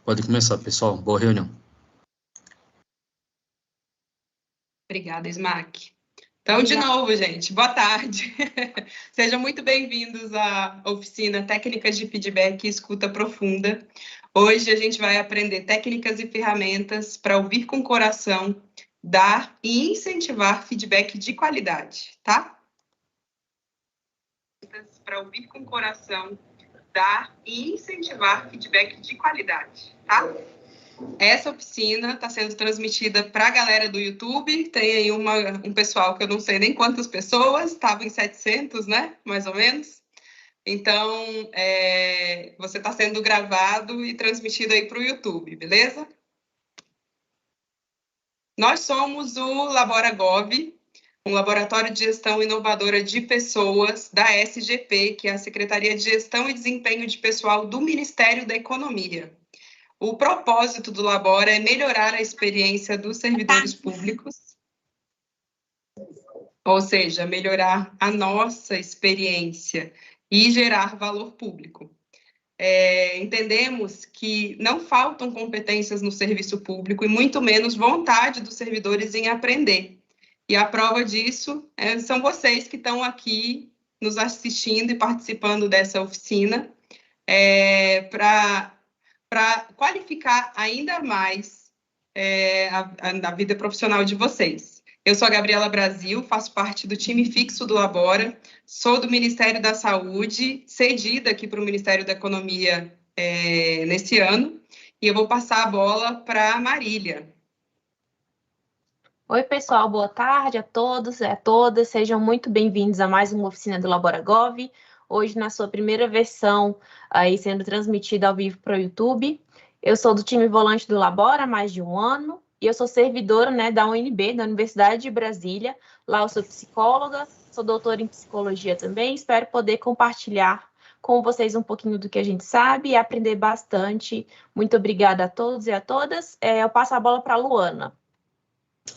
Pode começar, pessoal. Boa reunião. Obrigada, Smack. Então, de novo, gente, boa tarde. Sejam muito bem-vindos à oficina Técnicas de Feedback e Escuta Profunda. Hoje a gente vai aprender técnicas e ferramentas para ouvir com o coração, dar e incentivar feedback de qualidade, tá? Para ouvir com o coração, dar e incentivar feedback de qualidade, tá? Essa oficina está sendo transmitida para a galera do YouTube. Tem aí um pessoal que eu não sei nem quantas pessoas, estava em 700, né? Mais ou menos. Então, você está sendo gravado e transmitido aí para o YouTube, beleza? Nós somos o LaboraGov, um laboratório de gestão inovadora de pessoas da SGP, que é a Secretaria de Gestão e Desempenho de Pessoal do Ministério da Economia. O propósito do Labora é melhorar a experiência dos servidores públicos, ou seja, melhorar a nossa experiência e gerar valor público. Entendemos que não faltam competências no serviço público e muito menos vontade dos servidores em aprender. E a prova disso são vocês que estão aqui nos assistindo e participando dessa oficina para qualificar ainda mais a vida profissional de vocês. Eu sou a Gabriela Brasil, faço parte do time fixo do Labora, sou do Ministério da Saúde, cedida aqui para o Ministério da Economia nesse ano, e eu vou passar a bola para a Marília. Oi, pessoal, boa tarde a todos e a todas, sejam muito bem-vindos a mais uma oficina do LaboraGov, hoje na sua primeira versão aí sendo transmitida ao vivo para o YouTube. Eu sou do time volante do Labora há mais de um ano e eu sou servidora, né, da UNB, da Universidade de Brasília. Lá eu sou psicóloga, sou doutora em psicologia também, espero poder compartilhar com vocês um pouquinho do que a gente sabe e aprender bastante. Muito obrigada a todos e a todas. Eu passo a bola para a Luana.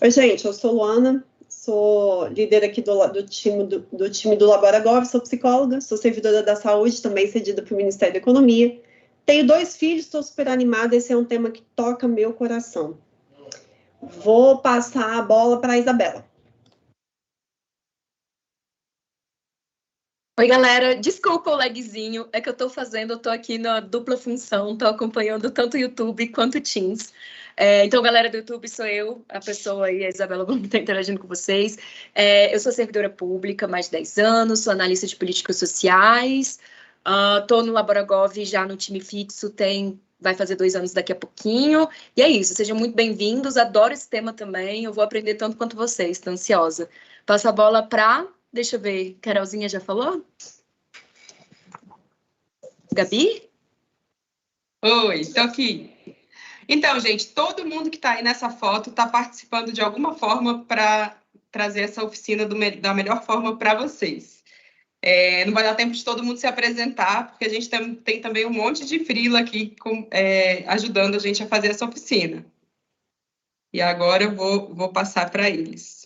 Oi, gente, eu sou Luana, sou líder aqui do time do LaboraGov, sou psicóloga, sou servidora da saúde, também cedida para o Ministério da Economia. Tenho 2 filhos, estou super animada, esse é um tema que toca meu coração. Vou passar a bola para a Isabela. Oi, galera, desculpa o lagzinho, é que eu tô aqui na dupla função, tô acompanhando tanto o YouTube quanto o Teams. Então, galera do YouTube, sou eu, a pessoa aí, a Isabela, vamos estar interagindo com vocês. Eu sou servidora pública há mais de 10 anos, sou analista de políticas sociais, tô no LaboraGov já no time fixo, vai fazer 2 anos daqui a pouquinho, e é isso, sejam muito bem-vindos, adoro esse tema também, eu vou aprender tanto quanto vocês, tô ansiosa. Passo a bola para... Deixa eu ver, Carolzinha já falou? Gabi? Oi, estou aqui. Então, gente, todo mundo que está aí nessa foto está participando de alguma forma para trazer essa oficina da melhor forma para vocês. Não vai dar tempo de todo mundo se apresentar, porque a gente tem também um monte de freela aqui ajudando a gente a fazer essa oficina. E agora eu vou passar para eles.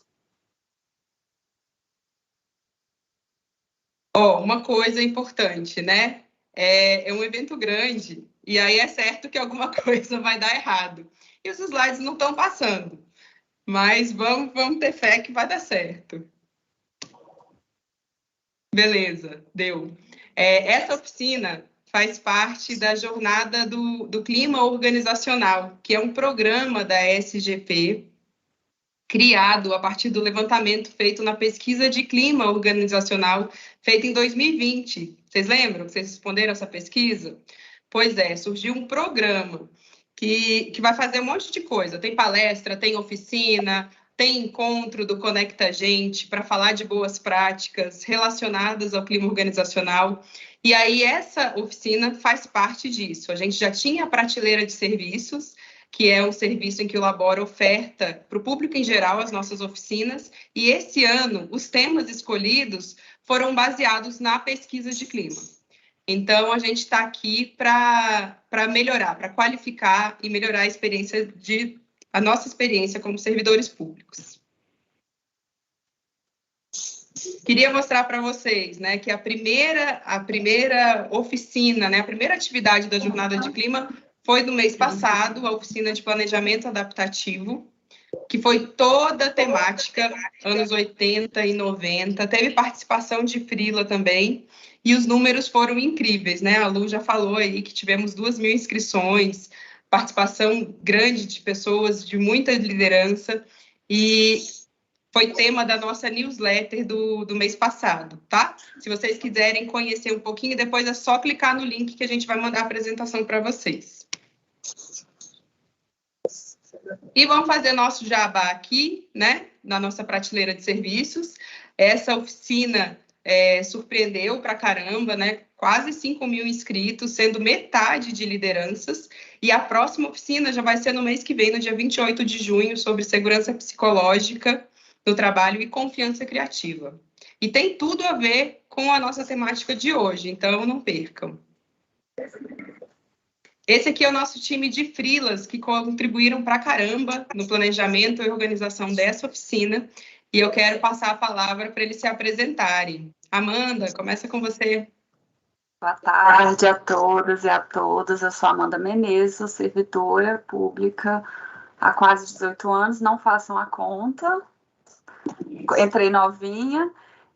Uma coisa importante, né? É um evento grande, e aí é certo que alguma coisa vai dar errado. E os slides não estão passando, mas vamos ter fé que vai dar certo. Beleza, deu. Essa oficina faz parte da jornada do Clima Organizacional, que é um programa da SGP, criado a partir do levantamento feito na pesquisa de clima organizacional, feita em 2020. Vocês lembram que vocês responderam essa pesquisa? Pois é, surgiu um programa que vai fazer um monte de coisa. Tem palestra, tem oficina, tem encontro do Conecta Gente para falar de boas práticas relacionadas ao clima organizacional. E aí essa oficina faz parte disso. A gente já tinha a prateleira de serviços, que é um serviço em que o Labora oferta para o público em geral as nossas oficinas, e esse ano os temas escolhidos foram baseados na pesquisa de clima. Então, a gente está aqui para melhorar, para qualificar e melhorar a nossa experiência como servidores públicos. Queria mostrar para vocês, né, que a primeira oficina, né, a primeira atividade da Jornada de Clima foi no mês passado, a oficina de planejamento adaptativo, que foi toda temática, anos 80 e 90, teve participação de freela também, e os números foram incríveis, né? A Lu já falou aí que tivemos 2.000 inscrições, participação grande de pessoas de muita liderança, e foi tema da nossa newsletter do mês passado, tá? Se vocês quiserem conhecer um pouquinho, depois é só clicar no link que a gente vai mandar a apresentação para vocês. E vamos fazer nosso jabá aqui, né? Na nossa prateleira de serviços. Essa oficina surpreendeu pra caramba, né? Quase 5.000 inscritos, sendo metade de lideranças. E a próxima oficina já vai ser no mês que vem, no dia 28 de junho, sobre segurança psicológica do trabalho e confiança criativa. E tem tudo a ver com a nossa temática de hoje, então não percam. Esse aqui é o nosso time de freelas que contribuíram pra caramba no planejamento e organização dessa oficina. E eu quero passar a palavra para eles se apresentarem. Amanda, começa com você. Boa tarde a todas e a todos. Eu sou Amanda Menezes, sou servidora pública há quase 18 anos. Não façam a conta. Entrei novinha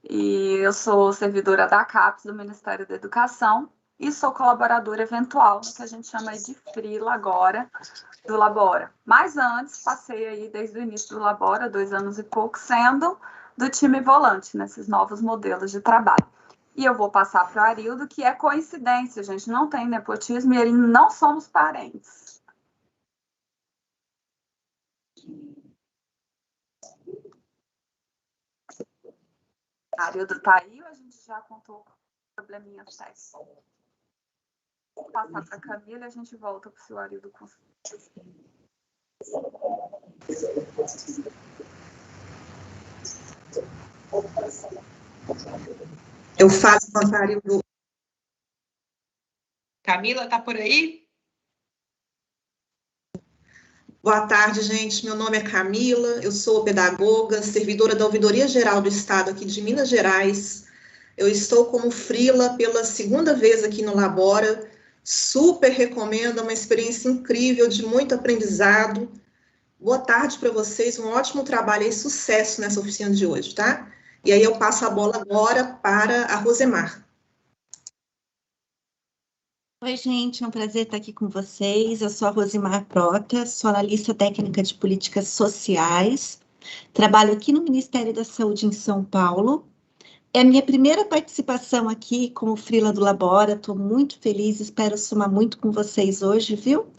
e eu sou servidora da CAPES, do Ministério da Educação, e sou colaboradora eventual, que a gente chama de freela agora, do Labora. Mas antes, passei aí desde o início do Labora, 2 anos e pouco, sendo do time volante, nesses novos modelos de trabalho. E eu vou passar para o Arildo, que é coincidência, gente, não tem nepotismo e ele não somos parentes. Arildo está aí ou a gente já contou probleminhas técnicos? Vou passar para a Camila e a gente volta para o seu Arildo conseguir. Eu faço com o Arildo. Camila, tá por aí? Boa tarde, gente. Meu nome é Camila, eu sou pedagoga, servidora da Ouvidoria Geral do Estado aqui de Minas Gerais. Eu estou como freela pela 2ª vez aqui no Labora. Super recomendo, é uma experiência incrível, de muito aprendizado. Boa tarde para vocês, um ótimo trabalho e sucesso nessa oficina de hoje, tá? E aí eu passo a bola agora para a Rosemar. Oi, gente, é um prazer estar aqui com vocês. Eu sou a Rosemar Prota, sou analista técnica de políticas sociais, trabalho aqui no Ministério da Saúde em São Paulo. É a minha primeira participação aqui como freela do Labora, estou muito feliz, espero somar muito com vocês hoje, viu?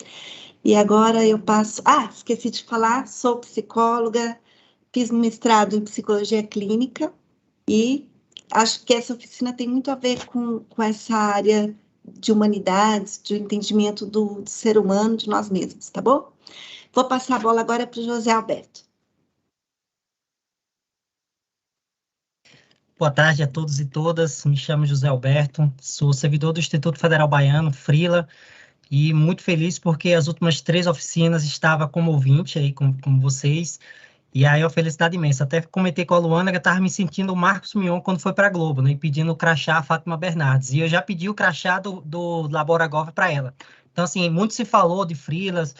E agora eu passo... esqueci de falar, sou psicóloga, fiz mestrado em psicologia clínica e acho que essa oficina tem muito a ver com essa área de humanidades, de entendimento do ser humano, de nós mesmos, tá bom? Vou passar a bola agora para o José Alberto. Boa tarde a todos e todas, me chamo José Alberto, sou servidor do Instituto Federal Baiano, freela, e muito feliz porque as últimas 3 oficinas estava como ouvinte aí, como vocês, e aí é uma felicidade imensa. Até comentei com a Luana que eu estava me sentindo o Marcos Mion quando foi para a Globo, né, e pedindo o crachá a Fátima Bernardes. E eu já pedi o crachá do Labora Gov para ela. Então, assim, muito se falou de freelas,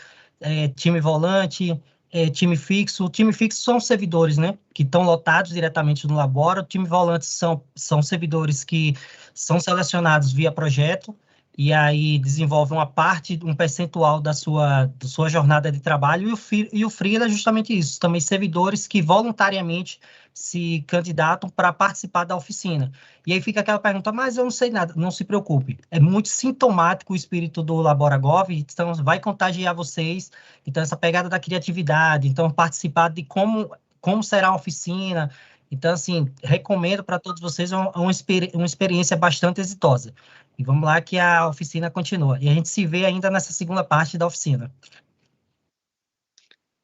time volante, time fixo. O time fixo são servidores, né, que estão lotados diretamente no Labora. O time volante são servidores que são selecionados via projeto, e aí desenvolve uma parte, um percentual da sua jornada de trabalho, e o freela é justamente isso, também servidores que voluntariamente se candidatam para participar da oficina. E aí fica aquela pergunta, mas eu não sei nada, não se preocupe, é muito sintomático o espírito do Labora Gov, então vai contagiar vocês, então essa pegada da criatividade, então participar de como será a oficina. Então, assim, recomendo para todos vocês uma experiência bastante exitosa. E vamos lá que a oficina continua. E a gente se vê ainda nessa 2ª parte da oficina.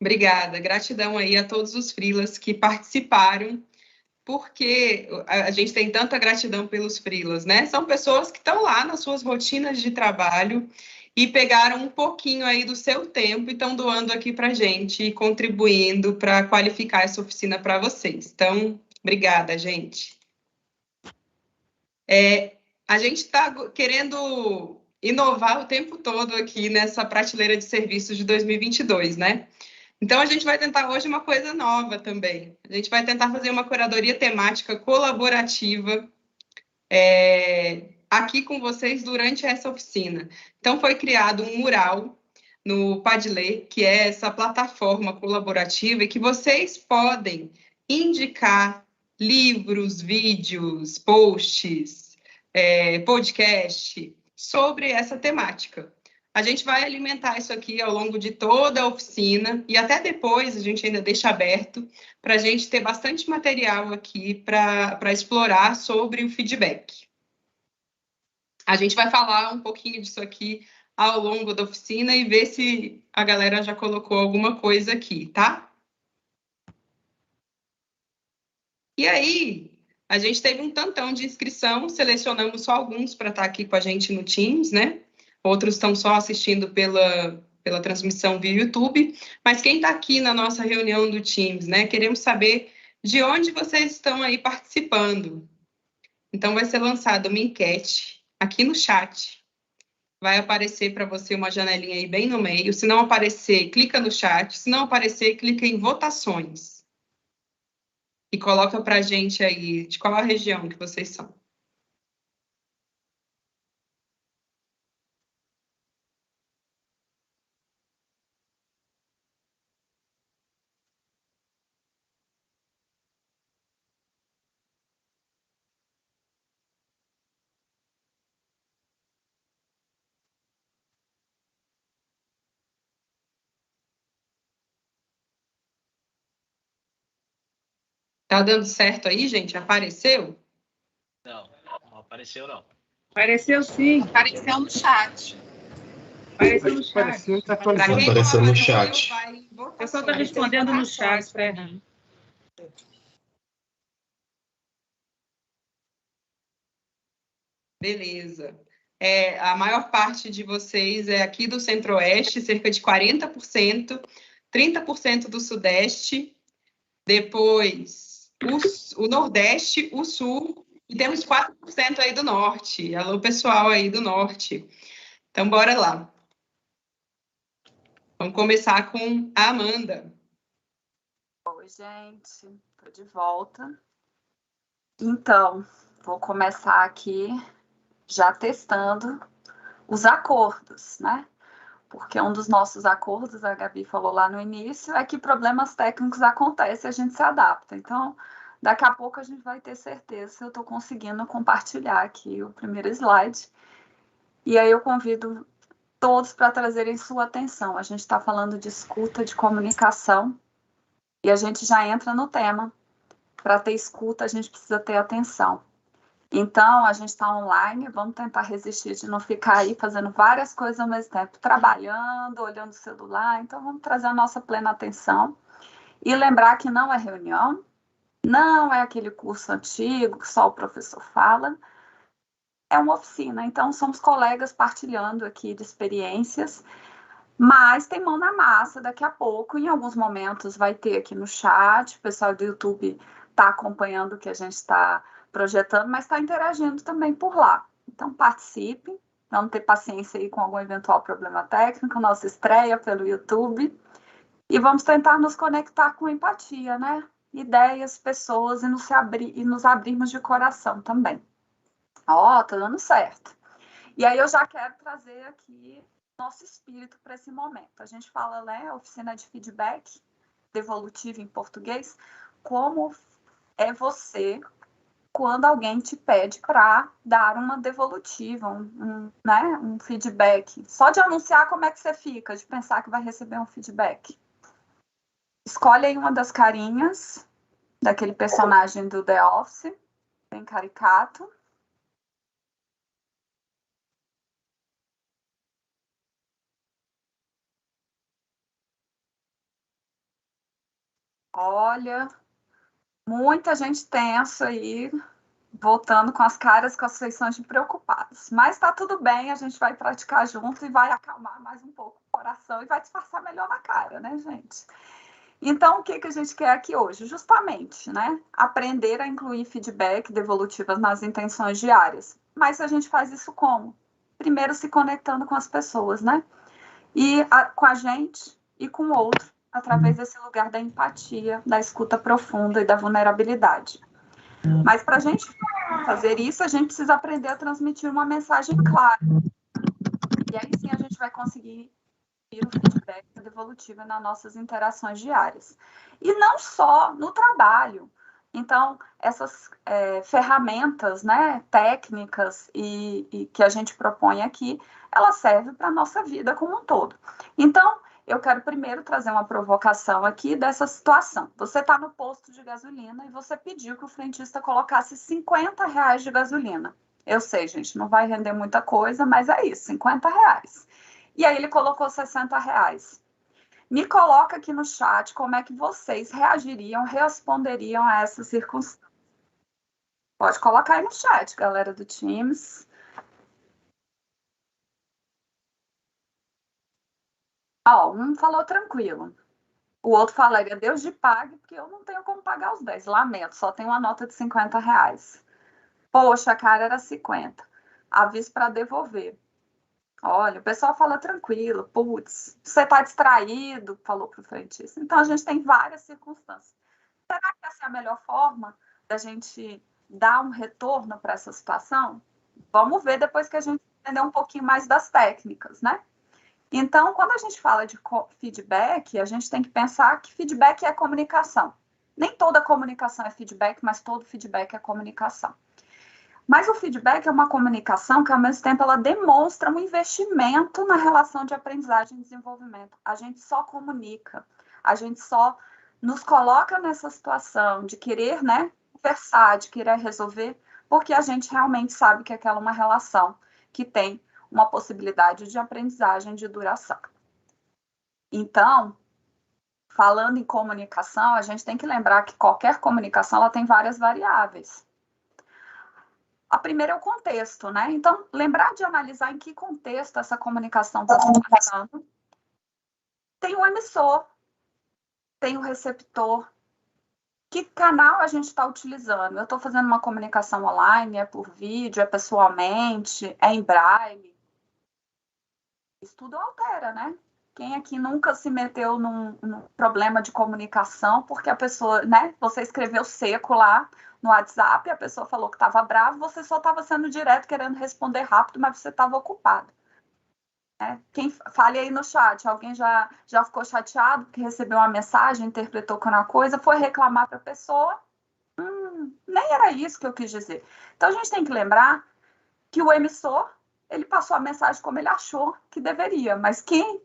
Obrigada. Gratidão aí a todos os freelas que participaram, porque a gente tem tanta gratidão pelos freelas, né? São pessoas que estão lá nas suas rotinas de trabalho e pegaram um pouquinho aí do seu tempo e estão doando aqui para a gente e contribuindo para qualificar essa oficina para vocês. Então, obrigada, gente. A gente está querendo inovar o tempo todo aqui nessa prateleira de serviços de 2022, né? Então, a gente vai tentar hoje uma coisa nova também. A gente vai tentar fazer uma curadoria temática colaborativa aqui com vocês durante essa oficina. Então, foi criado um mural no Padlet, que é essa plataforma colaborativa, e que vocês podem indicar livros, vídeos, posts, podcast sobre essa temática. A gente vai alimentar isso aqui ao longo de toda a oficina e até depois a gente ainda deixa aberto para a gente ter bastante material aqui para explorar sobre o feedback. A gente vai falar um pouquinho disso aqui ao longo da oficina e ver se a galera já colocou alguma coisa aqui, tá? E aí, a gente teve um tantão de inscrição, selecionamos só alguns para estar aqui com a gente no Teams, né? Outros estão só assistindo pela transmissão via YouTube, mas quem está aqui na nossa reunião do Teams, né? Queremos saber de onde vocês estão aí participando. Então, vai ser lançada uma enquete aqui no chat. Vai aparecer para você uma janelinha aí bem no meio. Se não aparecer, clica no chat. Se não aparecer, clica em votações. E coloca para a gente aí de qual a região que vocês são. Tá dando certo aí, gente? Apareceu? Não, não apareceu, não. Apareceu sim. Apareceu no chat. Apareceu no chat. Apareceu no chat. O pessoal está respondendo no chat, Fernando. Beleza. A maior parte de vocês é aqui do Centro-Oeste, cerca de 40%, 30% do Sudeste, depois o Nordeste, o Sul, e temos 4% aí do Norte. Alô, pessoal aí do Norte. Então, bora lá. Vamos começar com a Amanda. Oi, gente. Estou de volta. Então, vou começar aqui já testando os acordos, né? Porque um dos nossos acordos, a Gabi falou lá no início, é que problemas técnicos acontecem e a gente se adapta. Então, daqui a pouco a gente vai ter certeza se eu estou conseguindo compartilhar aqui o primeiro slide. E aí eu convido todos para trazerem sua atenção. A gente está falando de escuta, de comunicação, e a gente já entra no tema. Para ter escuta, a gente precisa ter atenção. Então, a gente está online, vamos tentar resistir de não ficar aí fazendo várias coisas ao mesmo tempo, trabalhando, olhando o celular. Então, vamos trazer a nossa plena atenção e lembrar que não é reunião, não é aquele curso antigo que só o professor fala, é uma oficina. Então, somos colegas partilhando aqui de experiências, mas tem mão na massa daqui a pouco. Em alguns momentos vai ter aqui no chat, o pessoal do YouTube está acompanhando o que a gente está projetando, mas está interagindo também por lá. Então, participe, vamos ter paciência aí com algum eventual problema técnico, nossa estreia pelo YouTube, e vamos tentar nos conectar com empatia, né? Ideias, pessoas, e nos abrirmos de coração também. Ó, tá dando certo. E aí eu já quero trazer aqui nosso espírito para esse momento. A gente fala, né, oficina de feedback, devolutivo em português, como é você quando alguém te pede para dar uma devolutiva, um feedback. Só de anunciar, como é que você fica, de pensar que vai receber um feedback. Escolhe aí uma das carinhas daquele personagem do The Office, bem caricato. Olha, muita gente tensa aí, voltando com as caras, com as feições de preocupados. Mas tá tudo bem, a gente vai praticar junto e vai acalmar mais um pouco o coração e vai disfarçar melhor na cara, né, gente? Então, o que a gente quer aqui hoje? Justamente, né? Aprender a incluir feedback devolutivas nas intenções diárias. Mas a gente faz isso como? primeiro se conectando com as pessoas, né? E com a gente e com o outro, através desse lugar da empatia, da escuta profunda e da vulnerabilidade. Mas para a gente fazer isso, a gente precisa aprender a transmitir uma mensagem clara. E aí sim a gente vai conseguir ter o feedback devolutivo nas nossas interações diárias. E não só no trabalho. Então, essas ferramentas, né, técnicas e que a gente propõe aqui, elas servem para a nossa vida como um todo. Então, eu quero primeiro trazer uma provocação aqui dessa situação. Você está no posto de gasolina e você pediu que o frentista colocasse R$50 de gasolina. Eu sei, gente, não vai render muita coisa, mas é isso, R$50. E aí ele colocou R$60. Me coloca aqui no chat como é que vocês reagiriam, responderiam a essa circunstância. Pode colocar aí no chat, galera do Teams. Ó, um falou tranquilo. O outro falaria, Deus te pague, porque eu não tenho como pagar os 10. Lamento, só tenho uma nota de R$50. Poxa, cara, era 50. Aviso para devolver. Olha, o pessoal fala tranquilo, putz, você está distraído, falou para o frentista. Então, a gente tem várias circunstâncias. Será que essa é a melhor forma da gente dar um retorno para essa situação? Vamos ver depois que a gente entender um pouquinho mais das técnicas, né? Então, quando a gente fala de feedback, a gente tem que pensar que feedback é comunicação. Nem toda comunicação é feedback, mas todo feedback é comunicação. Mas o feedback é uma comunicação que, ao mesmo tempo, ela demonstra um investimento na relação de aprendizagem e desenvolvimento. A gente só comunica, a gente só nos coloca nessa situação de querer, né, conversar, de querer resolver, porque a gente realmente sabe que aquela é uma relação que tem uma possibilidade de aprendizagem de duração. Então, falando em comunicação, a gente tem que lembrar que qualquer comunicação ela tem várias variáveis. A primeira é o contexto, né? Então, lembrar de analisar em que contexto essa comunicação está se passando. Tem o emissor, tem o receptor. Que canal a gente está utilizando? Eu estou fazendo uma comunicação online, é por vídeo, é pessoalmente, é em braille. Isso tudo altera, né? Quem aqui nunca se meteu num problema de comunicação porque a pessoa, né? Você escreveu seco lá no WhatsApp, a pessoa falou que estava brava, você só estava sendo direto, querendo responder rápido, mas você estava ocupado. Né? Quem fale aí no chat, alguém já ficou chateado porque recebeu uma mensagem, interpretou que era uma coisa, foi reclamar para a pessoa, nem era isso que eu quis dizer. Então, a gente tem que lembrar que o emissor, ele passou a mensagem como ele achou que deveria, mas quem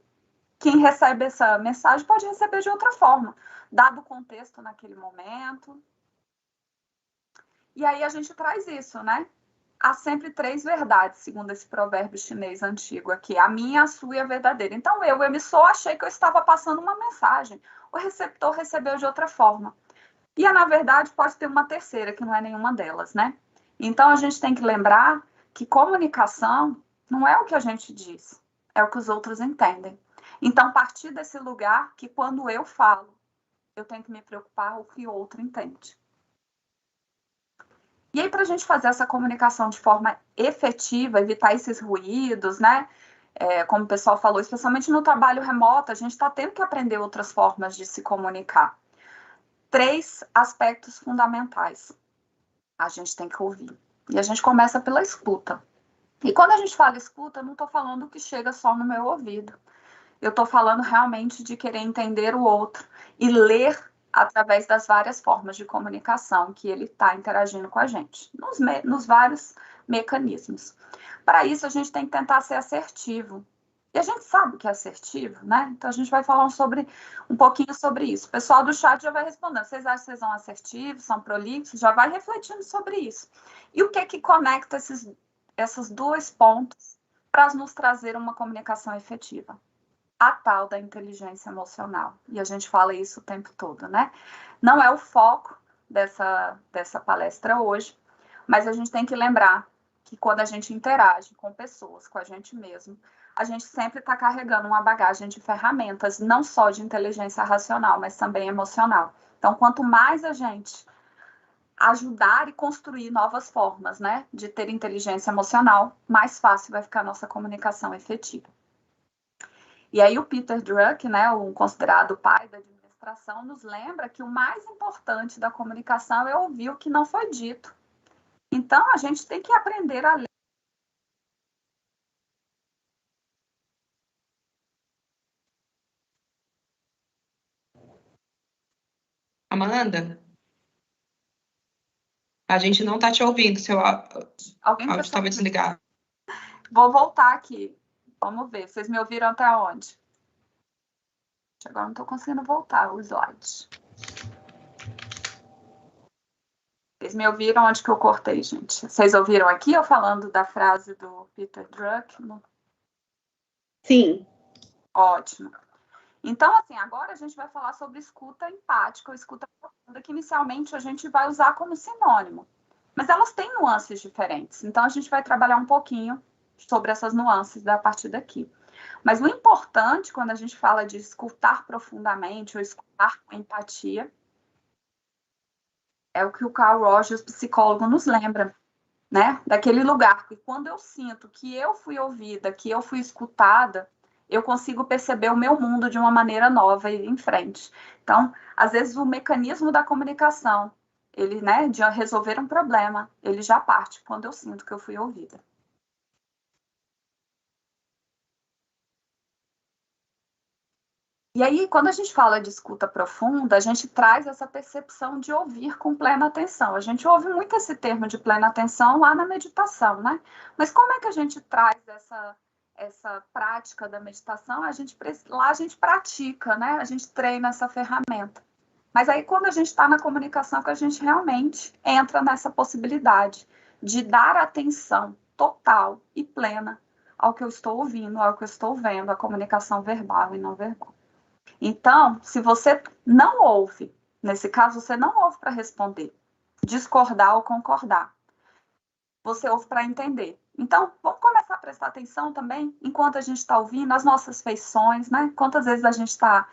recebe essa mensagem pode receber de outra forma, dado o contexto naquele momento. E aí a gente traz isso, né? Há sempre 3 verdades, segundo esse provérbio chinês antigo aqui. A minha, a sua e a verdadeira. Então, eu, emissor, achei que eu estava passando uma mensagem. O receptor recebeu de outra forma. E, na verdade, pode ter uma terceira, que não é nenhuma delas, né? Então, a gente tem que lembrar que comunicação não é o que a gente diz, é o que os outros entendem. Então, partir desse lugar que, quando eu falo, eu tenho que me preocupar com o que o outro entende. E aí, para a gente fazer essa comunicação de forma efetiva, evitar esses ruídos, né? Como o pessoal falou, especialmente no trabalho remoto, a gente está tendo que aprender outras formas de se comunicar. 3 aspectos fundamentais a gente tem que ouvir. E a gente começa pela escuta. E quando a gente fala escuta, eu não estou falando que chega só no meu ouvido. Eu estou falando realmente de querer entender o outro e ler através das várias formas de comunicação que ele está interagindo com a gente, nos vários mecanismos. Para isso, a gente tem que tentar ser assertivo. E a gente sabe que é assertivo, né? Então, a gente vai falar um pouquinho sobre isso. O pessoal do chat já vai respondendo. Vocês acham que vocês são assertivos, são prolixos? Já vai refletindo sobre isso. E o que conecta esses 2 pontos para nos trazer uma comunicação efetiva? A tal da inteligência emocional. E a gente fala isso o tempo todo, né? Não é o foco dessa palestra hoje, mas a gente tem que lembrar que quando a gente interage com pessoas, com a gente mesmo, a gente sempre está carregando uma bagagem de ferramentas, não só de inteligência racional, mas também emocional. Então, quanto mais a gente ajudar e construir novas formas, né, de ter inteligência emocional, mais fácil vai ficar a nossa comunicação efetiva. E aí o Peter Drucker, né, o considerado pai da administração, nos lembra que o mais importante da comunicação é ouvir o que não foi dito. Então, a gente tem que aprender a ler. Amanda? A gente não está te ouvindo, seu áudio estava desligado. Vou voltar aqui. Vamos ver. Vocês me ouviram até onde? Agora não estou conseguindo voltar o slide. Vocês me ouviram onde que eu cortei, gente? Vocês ouviram aqui eu falando da frase do Peter Drucker? Sim. Ótimo. Então, assim, agora a gente vai falar sobre escuta empática ou escuta profunda, que inicialmente a gente vai usar como sinônimo. Mas elas têm nuances diferentes. Então, a gente vai trabalhar um pouquinho sobre essas nuances a partir daqui. Mas o importante, quando a gente fala de escutar profundamente ou escutar com empatia, é o que o Carl Rogers, psicólogo, nos lembra, né? Daquele lugar que quando eu sinto que eu fui ouvida, que eu fui escutada, eu consigo perceber o meu mundo de uma maneira nova e em frente. Então, às vezes, o mecanismo da comunicação, ele, né, de resolver um problema, ele já parte quando eu sinto que eu fui ouvida. E aí, quando a gente fala de escuta profunda, a gente traz essa percepção de ouvir com plena atenção. A gente ouve muito esse termo de plena atenção lá na meditação, né? Mas como é que a gente traz essa prática da meditação? Lá a gente pratica, né? A gente treina essa ferramenta. Mas aí, quando a gente está na comunicação, que a gente realmente entra nessa possibilidade de dar atenção total e plena ao que eu estou ouvindo, ao que eu estou vendo, a comunicação verbal e não verbal. Então, se você não ouve, nesse caso, você não ouve para responder, discordar ou concordar. Você ouve para entender. Então, vamos começar a prestar atenção também, enquanto a gente está ouvindo, as nossas feições, né? Quantas vezes a gente está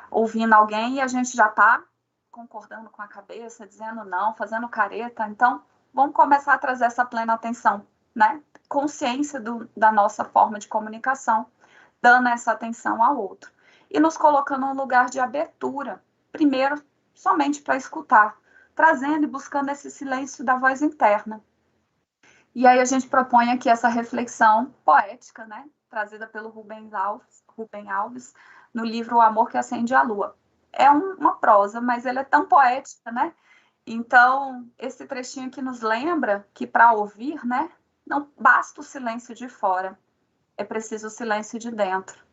ouvindo alguém e a gente já está concordando com a cabeça, dizendo não, fazendo careta. Então, vamos começar a trazer essa plena atenção, né? Consciência da nossa forma de comunicação, dando essa atenção ao outro. E nos colocando num lugar de abertura, primeiro, somente para escutar, trazendo e buscando esse silêncio da voz interna. E aí a gente propõe aqui essa reflexão poética, né, trazida pelo Rubem Alves, no livro O Amor que Acende a Lua. É uma prosa, mas ele é tão poética, né? Então, esse trechinho aqui nos lembra que para ouvir, né, não basta o silêncio de fora, é preciso o silêncio de dentro.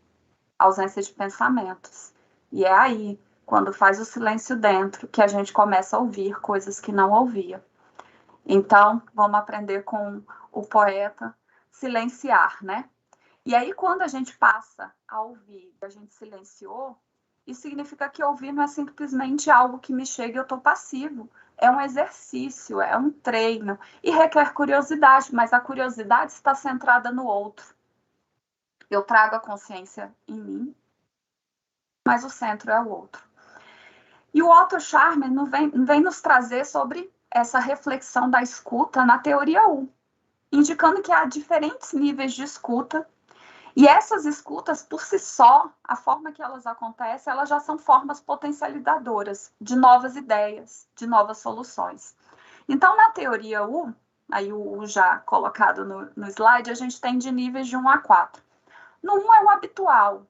Ausência de pensamentos. E é aí, quando faz o silêncio dentro, que a gente começa a ouvir coisas que não ouvia. Então, vamos aprender com o poeta silenciar, né? E aí, quando a gente passa a ouvir e a gente silenciou, isso significa que ouvir não é simplesmente algo que me chega e eu estou passivo. É um exercício, é um treino e requer curiosidade, mas a curiosidade está centrada no outro. Eu trago a consciência em mim, mas o centro é o outro. E o Otto Scharmer vem nos trazer sobre essa reflexão da escuta na teoria U, indicando que há diferentes níveis de escuta, e essas escutas, por si só, a forma que elas acontecem, elas já são formas potencializadoras de novas ideias, de novas soluções. Então, na teoria U, aí o U já colocado no slide, a gente tem de níveis de 1 a 4. No 1 é o habitual.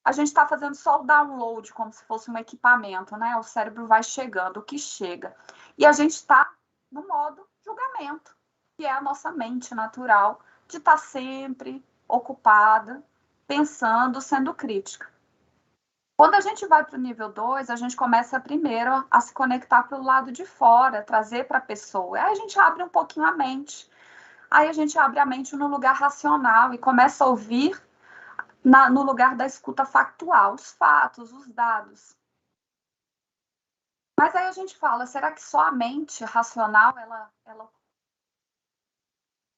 A gente está fazendo só o download, como se fosse um equipamento, né? O cérebro vai chegando, o que chega. E a gente está no modo julgamento, que é a nossa mente natural de estar sempre ocupada, pensando, sendo crítica. Quando a gente vai para o nível 2, a gente começa primeiro a se conectar pelo lado de fora, trazer para a pessoa. Aí a gente abre um pouquinho a mente. Aí a gente abre a mente no lugar racional e começa a ouvir no lugar da escuta factual, os fatos, os dados. Mas aí a gente fala, será que só a mente racional, ela...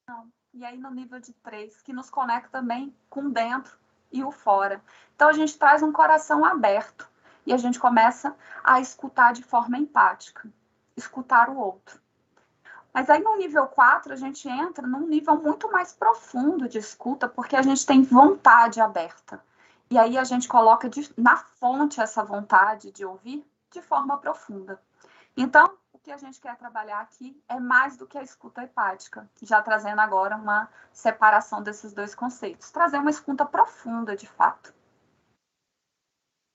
Não. E aí no nível de 3, que nos conecta também com dentro e o fora. Então a gente traz um coração aberto e a gente começa a escutar de forma empática. escutar o outro. Mas aí no nível 4 a gente entra num nível muito mais profundo de escuta, porque a gente tem vontade aberta. E aí a gente coloca na fonte essa vontade de ouvir de forma profunda. Então, o que a gente quer trabalhar aqui é mais do que a escuta empática, já trazendo agora uma separação desses dois conceitos, trazer uma escuta profunda de fato.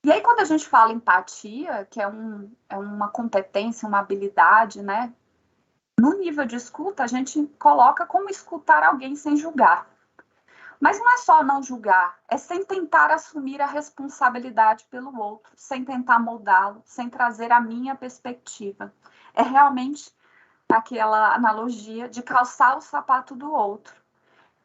E aí, quando a gente fala empatia, que é uma competência, uma habilidade, né? No nível de escuta, a gente coloca como escutar alguém sem julgar. Mas não é só não julgar, é sem tentar assumir a responsabilidade pelo outro, sem tentar moldá-lo, sem trazer a minha perspectiva. É realmente aquela analogia de calçar o sapato do outro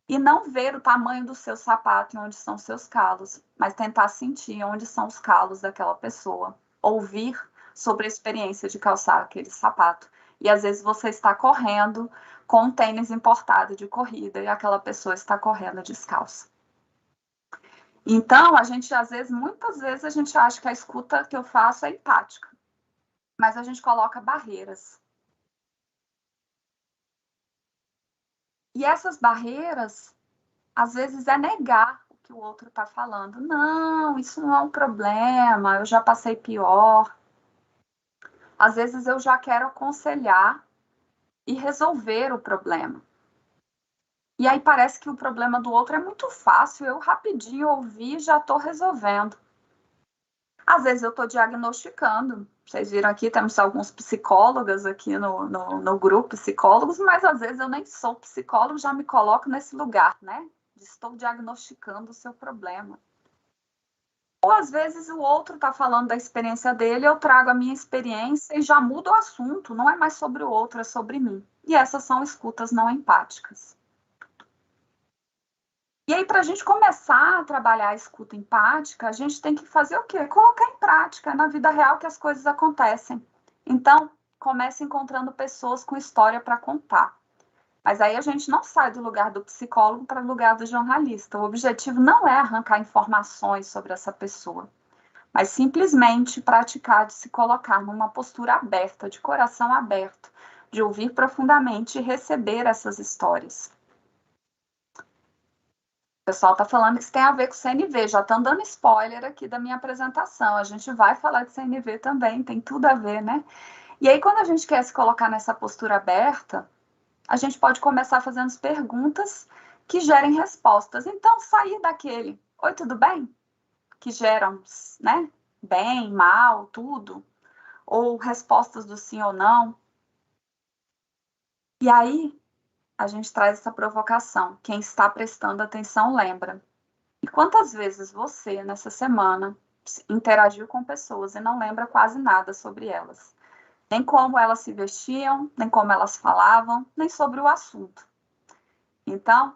e não ver o tamanho do seu sapato e onde são seus calos, mas tentar sentir onde são os calos daquela pessoa, ouvir sobre a experiência de calçar aquele sapato. E às vezes você está correndo com um tênis importado de corrida e aquela pessoa está correndo descalça. Então, muitas vezes a gente acha que a escuta que eu faço é empática, mas a gente coloca barreiras. E essas barreiras, às vezes, é negar o que o outro está falando. Não, isso não é um problema, eu já passei pior. Às vezes eu já quero aconselhar e resolver o problema. E aí parece que o problema do outro é muito fácil, eu rapidinho ouvi e já estou resolvendo. Às vezes eu estou diagnosticando. Vocês viram aqui, temos alguns psicólogas aqui no grupo, psicólogos, mas às vezes eu nem sou psicólogo, já me coloco nesse lugar, né? Estou diagnosticando o seu problema. Ou às vezes o outro está falando da experiência dele, eu trago a minha experiência e já mudo o assunto, não é mais sobre o outro, é sobre mim. E essas são escutas não empáticas. E aí, para a gente começar a trabalhar a escuta empática, a gente tem que fazer o quê? Colocar em prática, na vida real que as coisas acontecem. Então, comece encontrando pessoas com história para contar. Mas aí a gente não sai do lugar do psicólogo para o lugar do jornalista. O objetivo não é arrancar informações sobre essa pessoa, mas simplesmente praticar de se colocar numa postura aberta, de coração aberto, de ouvir profundamente e receber essas histórias. O pessoal está falando que isso tem a ver com CNV, já estão dando spoiler aqui da minha apresentação. A gente vai falar de CNV também, tem tudo a ver, né? E aí, quando a gente quer se colocar nessa postura aberta, a gente pode começar fazendo perguntas que gerem respostas. Então, sair daquele, oi, tudo bem? Que geram, né? Bem, mal, tudo. Ou respostas do sim ou não. E aí, a gente traz essa provocação. Quem está prestando atenção, lembra. E quantas vezes você, nessa semana, interagiu com pessoas e não lembra quase nada sobre elas? Nem como elas se vestiam, nem como elas falavam, nem sobre o assunto. Então,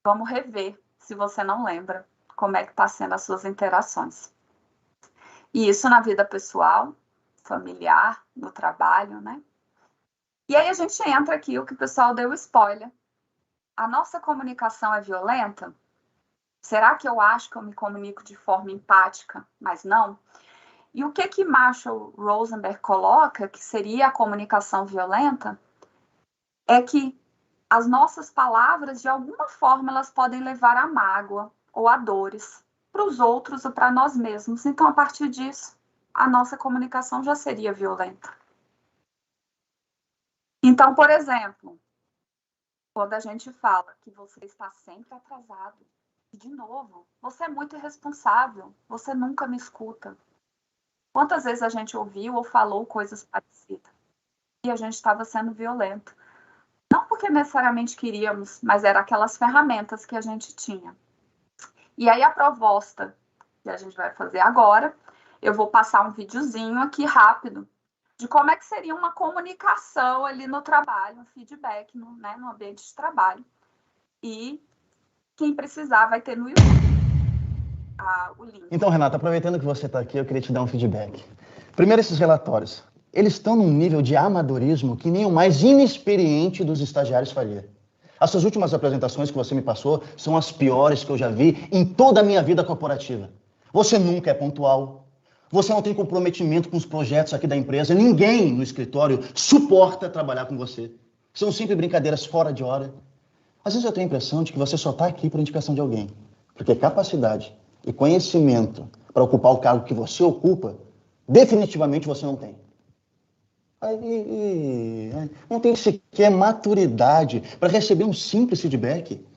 vamos rever, se você não lembra, como é que está sendo as suas interações. E isso na vida pessoal, familiar, no trabalho, né? E aí a gente entra aqui, o que o pessoal deu spoiler. A nossa comunicação é violenta? Será que eu acho que eu me comunico de forma empática, mas não? E o que Marshall Rosenberg coloca, que seria a comunicação violenta, é que as nossas palavras, de alguma forma, elas podem levar a mágoa ou a dores para os outros ou para nós mesmos. Então, a partir disso, a nossa comunicação já seria violenta. Então, por exemplo, quando a gente fala que você está sempre atrasado, de novo, você é muito irresponsável, você nunca me escuta. Quantas vezes a gente ouviu ou falou coisas parecidas e a gente estava sendo violento? Não porque necessariamente queríamos, mas eram aquelas ferramentas que a gente tinha. E aí a proposta que a gente vai fazer agora, eu vou passar um videozinho aqui rápido de como é que seria uma comunicação ali no trabalho, um feedback no ambiente de trabalho. E quem precisar vai ter no YouTube. O link. Então, Renata, aproveitando que você está aqui, eu queria te dar um feedback. Primeiro, esses relatórios. Eles estão num nível de amadorismo que nem o mais inexperiente dos estagiários faria. As suas últimas apresentações que você me passou são as piores que eu já vi em toda a minha vida corporativa. Você nunca é pontual, Você não tem comprometimento com os projetos aqui da empresa. Ninguém no escritório suporta trabalhar com você. São sempre brincadeiras fora de hora. Às vezes eu tenho a impressão de que você só está aqui por indicação de alguém. Porque capacidade e conhecimento para ocupar o cargo que você ocupa, definitivamente você não tem. Não tem sequer maturidade para receber um simples feedback.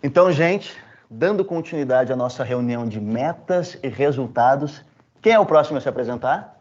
Então, gente, dando continuidade à nossa reunião de metas e resultados, quem é o próximo a se apresentar?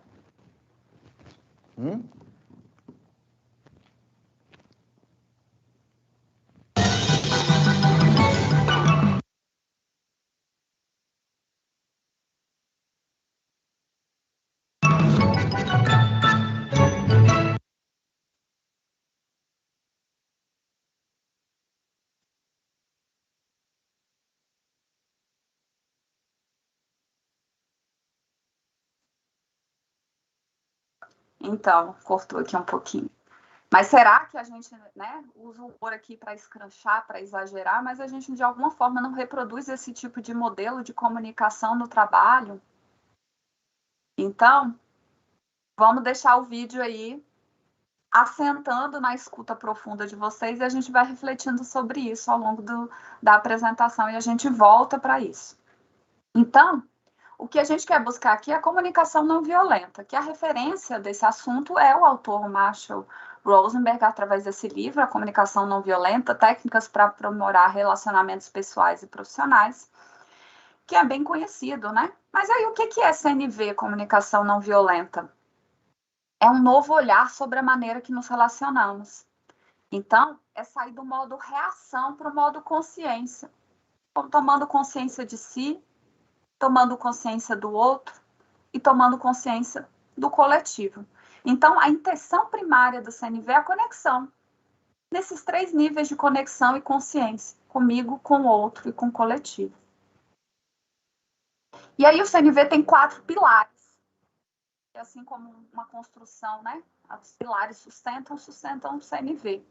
Então, cortou aqui um pouquinho. Mas será que a gente, né, usa o humor aqui para escranchar, para exagerar, mas a gente, de alguma forma, não reproduz esse tipo de modelo de comunicação no trabalho? Então, vamos deixar o vídeo aí assentando na escuta profunda de vocês e a gente vai refletindo sobre isso ao longo da apresentação e a gente volta para isso. Então, o que a gente quer buscar aqui é a comunicação não violenta, que a referência desse assunto é o autor Marshall Rosenberg, através desse livro, A Comunicação Não Violenta, Técnicas para Aprimorar Relacionamentos Pessoais e Profissionais, que é bem conhecido, né? Mas aí o que é CNV, Comunicação Não Violenta? É um novo olhar sobre a maneira que nos relacionamos. Então, é sair do modo reação para o modo consciência, tomando consciência de si, tomando consciência do outro e tomando consciência do coletivo. Então, a intenção primária do CNV é a conexão, nesses 3 níveis de conexão e consciência, comigo, com o outro e com o coletivo. E aí o CNV tem 4 pilares, assim como uma construção, né? Os pilares sustentam o CNV.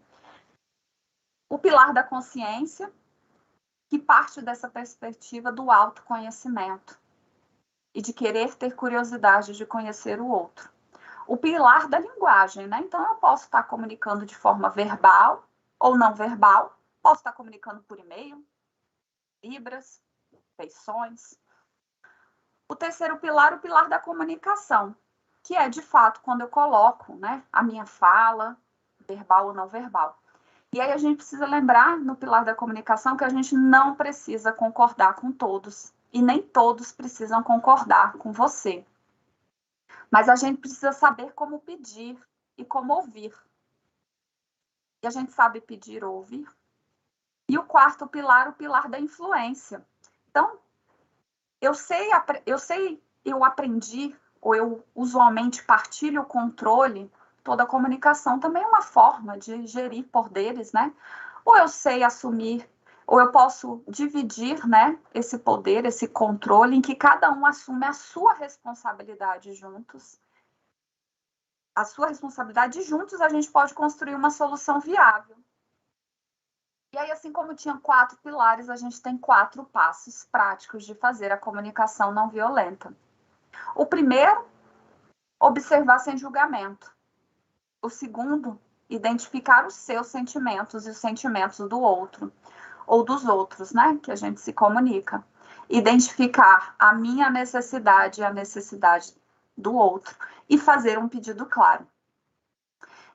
O pilar da consciência, que parte dessa perspectiva do autoconhecimento e de querer ter curiosidade de conhecer o outro. O pilar da linguagem, né? Então, eu posso estar comunicando de forma verbal ou não verbal, posso estar comunicando por e-mail, libras, feições. O terceiro pilar, o pilar da comunicação, que é, de fato, quando eu coloco, né, a minha fala, verbal ou não verbal. E aí a gente precisa lembrar, no pilar da comunicação, que a gente não precisa concordar com todos, e nem todos precisam concordar com você. Mas a gente precisa saber como pedir e como ouvir. E a gente sabe pedir ou ouvir. E o quarto pilar, o pilar da influência. Então, eu aprendi, ou eu usualmente partilho o controle, toda a comunicação também é uma forma de gerir poderes, né? Ou eu sei assumir, ou eu posso dividir, né, esse poder, esse controle, em que cada um assume a sua responsabilidade juntos. A sua responsabilidade e juntos a gente pode construir uma solução viável. E aí, assim como tinha 4 pilares, a gente tem 4 passos práticos de fazer a comunicação não violenta. O primeiro, observar sem julgamento. O segundo, identificar os seus sentimentos e os sentimentos do outro, ou dos outros, né, que a gente se comunica. Identificar a minha necessidade e a necessidade do outro e fazer um pedido claro.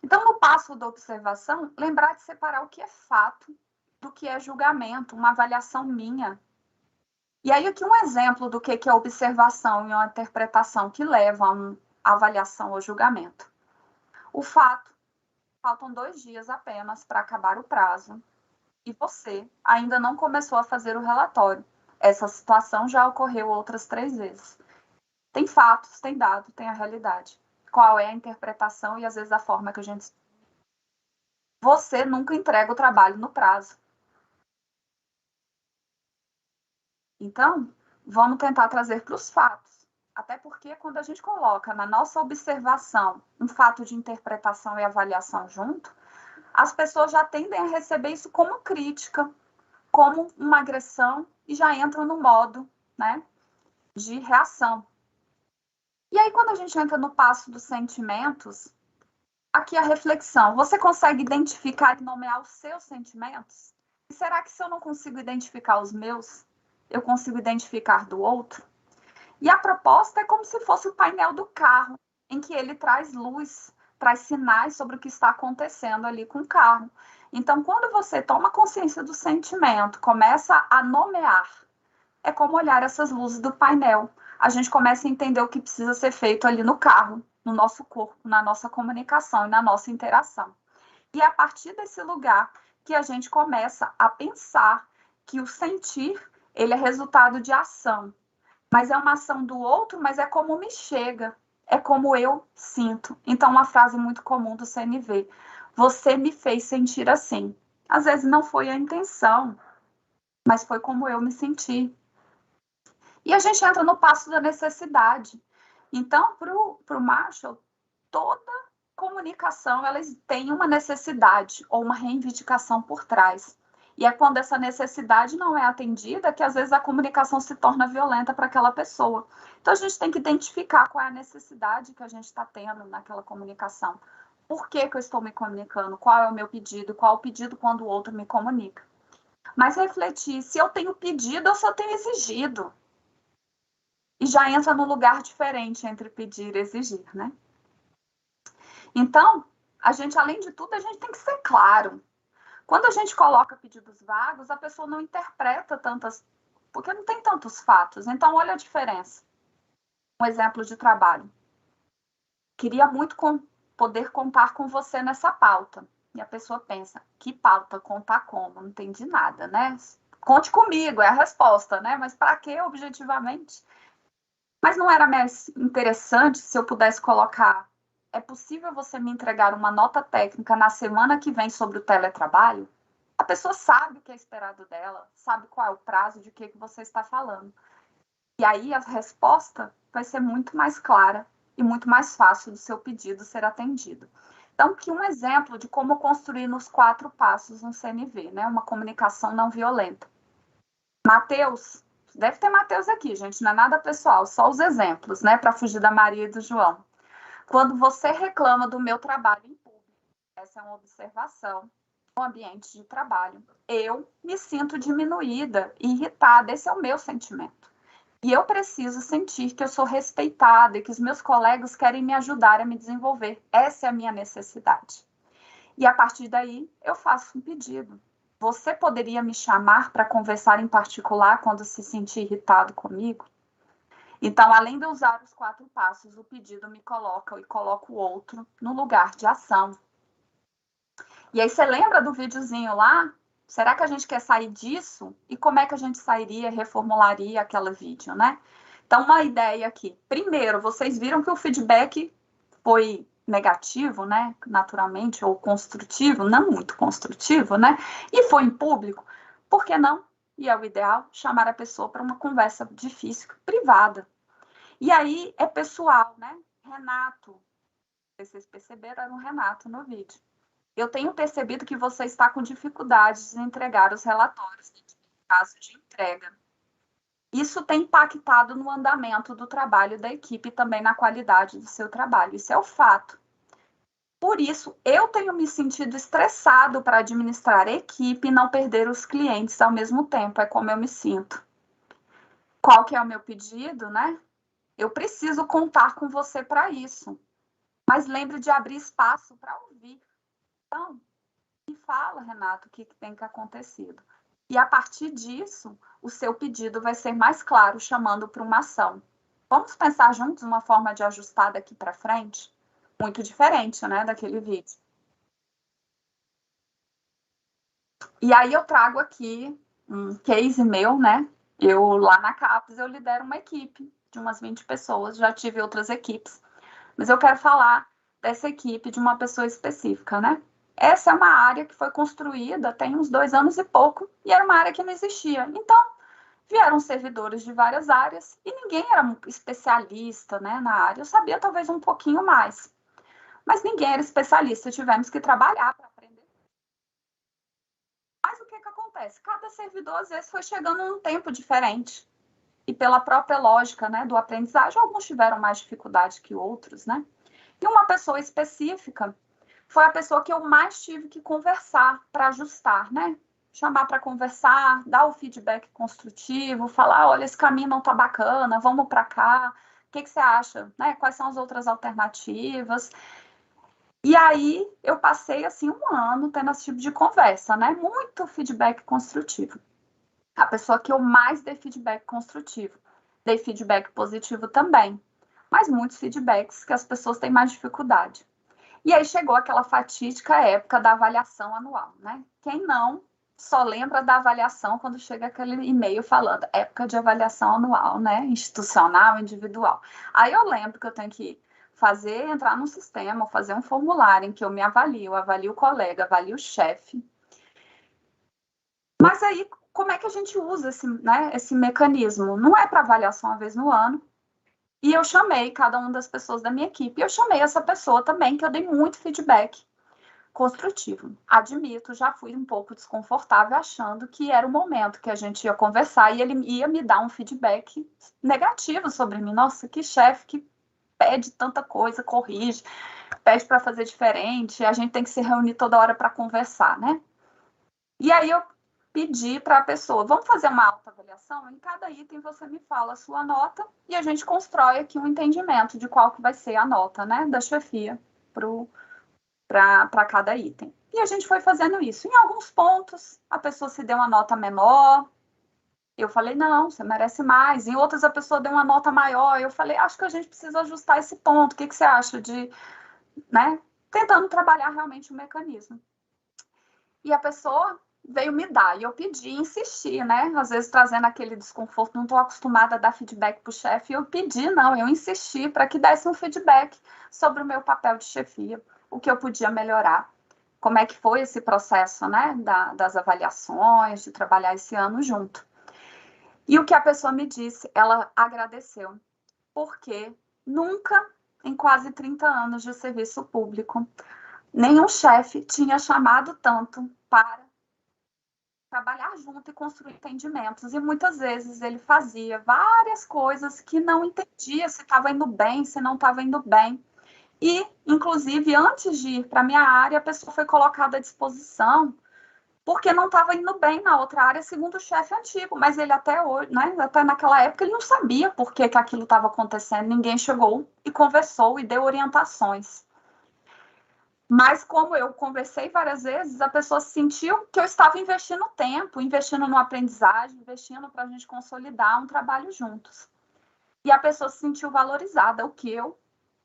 Então, no passo da observação, lembrar de separar o que é fato do que é julgamento, uma avaliação minha. E aí, aqui um exemplo do que é observação e uma interpretação que leva a uma avaliação ou julgamento. O fato, faltam 2 dias apenas para acabar o prazo e você ainda não começou a fazer o relatório. Essa situação já ocorreu outras 3 vezes. Tem fatos, tem dado, tem a realidade. Qual é a interpretação e, às vezes, a forma que a gente... Você nunca entrega o trabalho no prazo. Então, vamos tentar trazer para os fatos. Até porque, quando a gente coloca na nossa observação um fato de interpretação e avaliação junto, as pessoas já tendem a receber isso como crítica, como uma agressão, e já entram no modo, né, de reação. E aí, quando a gente entra no passo dos sentimentos, aqui a reflexão. Você consegue identificar e nomear os seus sentimentos? E será que se eu não consigo identificar os meus, eu consigo identificar do outro? E a proposta é como se fosse o painel do carro, em que ele traz luz, traz sinais sobre o que está acontecendo ali com o carro. Então, quando você toma consciência do sentimento, começa a nomear, é como olhar essas luzes do painel. A gente começa a entender o que precisa ser feito ali no carro, no nosso corpo, na nossa comunicação e na nossa interação. E é a partir desse lugar que a gente começa a pensar que o sentir, ele é resultado de ação. Mas é uma ação do outro, mas é como me chega, é como eu sinto. Então, uma frase muito comum do CNV, você me fez sentir assim. Às vezes não foi a intenção, mas foi como eu me senti. E a gente entra no passo da necessidade. Então, para o Marshall, toda comunicação ela tem uma necessidade ou uma reivindicação por trás. E é quando essa necessidade não é atendida que, às vezes, a comunicação se torna violenta para aquela pessoa. Então, a gente tem que identificar qual é a necessidade que a gente está tendo naquela comunicação. Por que eu estou me comunicando? Qual é o meu pedido? Qual é o pedido quando o outro me comunica? Mas refletir se eu tenho pedido ou se eu tenho exigido. E já entra num lugar diferente entre pedir e exigir, né? Então, a gente, além de tudo, a gente tem que ser claro. Quando a gente coloca pedidos vagos, a pessoa não interpreta tantas... Porque não tem tantos fatos. Então, olha a diferença. Um exemplo de trabalho. Queria muito poder contar com você nessa pauta. E a pessoa pensa, que pauta? Contar como? Não entendi nada, né? Conte comigo, é a resposta, né? Mas para quê, objetivamente? Mas não era mais interessante se eu pudesse colocar, é possível você me entregar uma nota técnica na semana que vem sobre o teletrabalho? A pessoa sabe o que é esperado dela, sabe qual é o prazo de que você está falando. E aí a resposta vai ser muito mais clara e muito mais fácil do seu pedido ser atendido. Então, aqui um exemplo de como construir nos 4 passos um CNV, né? Uma comunicação não violenta. Mateus, deve ter Mateus aqui, gente, não é nada pessoal, só os exemplos, né? Para fugir da Maria e do João. Quando você reclama do meu trabalho em público, essa é uma observação no ambiente de trabalho, eu me sinto diminuída e irritada, esse é o meu sentimento. E eu preciso sentir que eu sou respeitada e que os meus colegas querem me ajudar a me desenvolver. Essa é a minha necessidade. E a partir daí, eu faço um pedido. Você poderia me chamar para conversar em particular quando se sentir irritado comigo? Então, além de usar os 4 passos, o pedido me coloca e coloca o outro no lugar de ação. E aí, você lembra do videozinho lá? Será que a gente quer sair disso? E como é que a gente sairia, reformularia aquele vídeo, né? Então, uma ideia aqui. Primeiro, vocês viram que o feedback foi negativo, né? Naturalmente, ou construtivo, não muito construtivo, né? E foi em público. Por que não? E é o ideal, chamar a pessoa para uma conversa difícil, privada. E aí, é pessoal, né? Renato, vocês perceberam, era um Renato no vídeo. Eu tenho percebido que você está com dificuldades em entregar os relatórios no caso de entrega. Isso tem impactado no andamento do trabalho da equipe e também na qualidade do seu trabalho. Isso é o fato. Por isso, eu tenho me sentido estressado para administrar a equipe e não perder os clientes ao mesmo tempo. É como eu me sinto. Qual que é o meu pedido, né? Eu preciso contar com você para isso. Mas lembre de abrir espaço para ouvir. Então, me fala, Renato, o que tem que acontecer. E a partir disso, o seu pedido vai ser mais claro, chamando para uma ação. Vamos pensar juntos uma forma de ajustar daqui para frente? Muito diferente, né, daquele vídeo. E aí eu trago aqui um case meu, né? Eu, lá na CAPES, eu lidero uma equipe de umas 20 pessoas, já tive outras equipes. Mas eu quero falar dessa equipe de uma pessoa específica, né? Essa é uma área que foi construída tem uns 2 anos e pouco, e era uma área que não existia. Então, vieram servidores de várias áreas, e ninguém era um especialista, né, na área. Eu sabia talvez um pouquinho mais, mas ninguém era especialista, tivemos que trabalhar para aprender. Mas o que acontece? Cada servidor, às vezes, foi chegando num tempo diferente. e pela própria lógica, né, do aprendizagem, alguns tiveram mais dificuldade que outros, né? E uma pessoa específica foi a pessoa que eu mais tive que conversar para ajustar, né? Chamar para conversar, dar o feedback construtivo, falar, olha, esse caminho não tá bacana, vamos para cá, o que você acha? Né? Quais são as outras alternativas? E aí, eu passei, assim, 1 ano tendo esse tipo de conversa, né? Muito feedback construtivo. A pessoa que eu mais dei feedback construtivo. Dei feedback positivo também, mas muitos feedbacks que as pessoas têm mais dificuldade. E aí chegou aquela fatídica época da avaliação anual, né? Quem não só lembra da avaliação quando chega aquele e-mail falando época de avaliação anual, né? Institucional, individual. Aí eu lembro que eu tenho que entrar num sistema, fazer um formulário em que eu me avalio, avalio o colega, avalio o chefe. Mas aí, como é que a gente usa esse mecanismo? Não é para avaliação uma vez no ano. E eu chamei cada uma das pessoas da minha equipe. Eu chamei essa pessoa também, que eu dei muito feedback construtivo. Admito, já fui um pouco desconfortável, achando que era o momento que a gente ia conversar e ele ia me dar um feedback negativo sobre mim. Nossa, que chefe que pede tanta coisa, corrige, pede para fazer diferente, a gente tem que se reunir toda hora para conversar, né? E aí eu pedi para a pessoa, vamos fazer uma autoavaliação? Em cada item você me fala a sua nota e a gente constrói aqui um entendimento de qual que vai ser a nota, né, da chefia para cada item. E a gente foi fazendo isso. Em alguns pontos, a pessoa se deu uma nota menor, eu falei, não, você merece mais. Em outras, a pessoa deu uma nota maior, eu falei, acho que a gente precisa ajustar esse ponto, o que você acha de, né, tentando trabalhar realmente o mecanismo. E a pessoa veio me dar, e eu pedi, insisti, né, às vezes trazendo aquele desconforto, não estou acostumada a dar feedback para o chefe, eu pedi, não, eu insisti para que desse um feedback sobre o meu papel de chefia, o que eu podia melhorar, como é que foi esse processo, né, das avaliações, de trabalhar esse ano junto. E o que a pessoa me disse, ela agradeceu, porque nunca, em quase 30 anos de serviço público, nenhum chefe tinha chamado tanto para trabalhar junto e construir entendimentos. E muitas vezes ele fazia várias coisas que não entendia se estava indo bem, se não estava indo bem. E, inclusive, antes de ir para a minha área, a pessoa foi colocada à disposição porque não estava indo bem na outra área, segundo o chefe antigo. Mas ele até hoje, né, até naquela época, ele não sabia por que aquilo estava acontecendo. Ninguém chegou e conversou e deu orientações. Mas como eu conversei várias vezes, a pessoa sentiu que eu estava investindo tempo, investindo no aprendizagem, investindo para a gente consolidar um trabalho juntos. E a pessoa se sentiu valorizada, o que eu,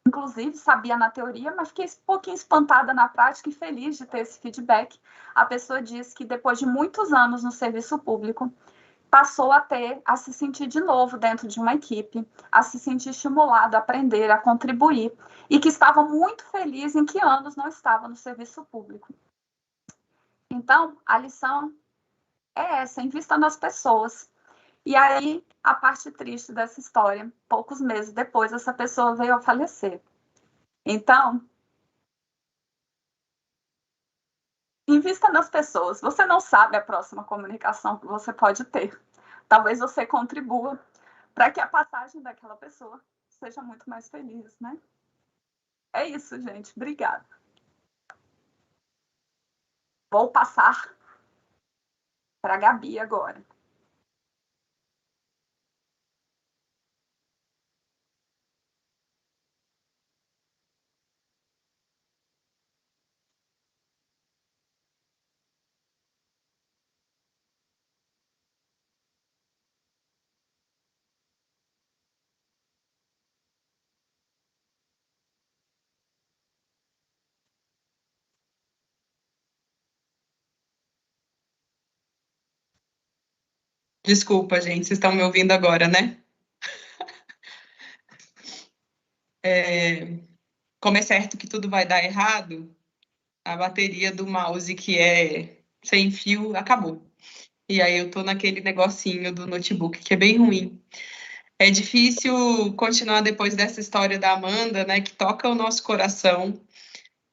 inclusive, sabia na teoria, mas fiquei um pouquinho espantada na prática e feliz de ter esse feedback. A pessoa disse que depois de muitos anos no serviço público, passou a se sentir de novo dentro de uma equipe, a se sentir estimulado a aprender, a contribuir, e que estava muito feliz em que anos não estava no serviço público. Então, a lição é essa, invista nas pessoas. E aí, a parte triste dessa história, poucos meses depois, essa pessoa veio a falecer. Então, invista nas pessoas. Você não sabe a próxima comunicação que você pode ter. Talvez você contribua para que a passagem daquela pessoa seja muito mais feliz, né? É isso, gente. Obrigada. Vou passar para a Gabi agora. Desculpa, gente, vocês estão me ouvindo agora, né? Como é certo que tudo vai dar errado, a bateria do mouse que é sem fio acabou. E aí eu tô naquele negocinho do notebook que é bem ruim. É difícil continuar depois dessa história da Amanda, né, que toca o nosso coração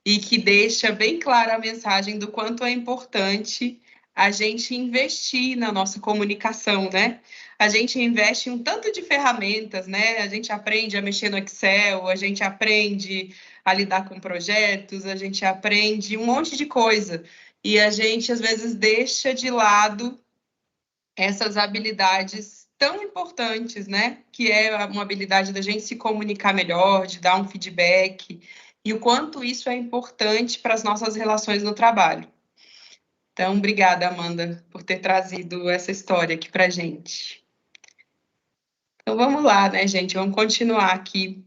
e que deixa bem clara a mensagem do quanto é importante a gente investir na nossa comunicação, né? A gente investe em um tanto de ferramentas, né? A gente aprende a mexer no Excel, a gente aprende a lidar com projetos, a gente aprende um monte de coisa. E a gente, às vezes, deixa de lado essas habilidades tão importantes, né? Que é uma habilidade da gente se comunicar melhor, de dar um feedback, e o quanto isso é importante para as nossas relações no trabalho. Então, obrigada, Amanda, por ter trazido essa história aqui para a gente. Então, vamos lá, né, gente? Vamos continuar aqui.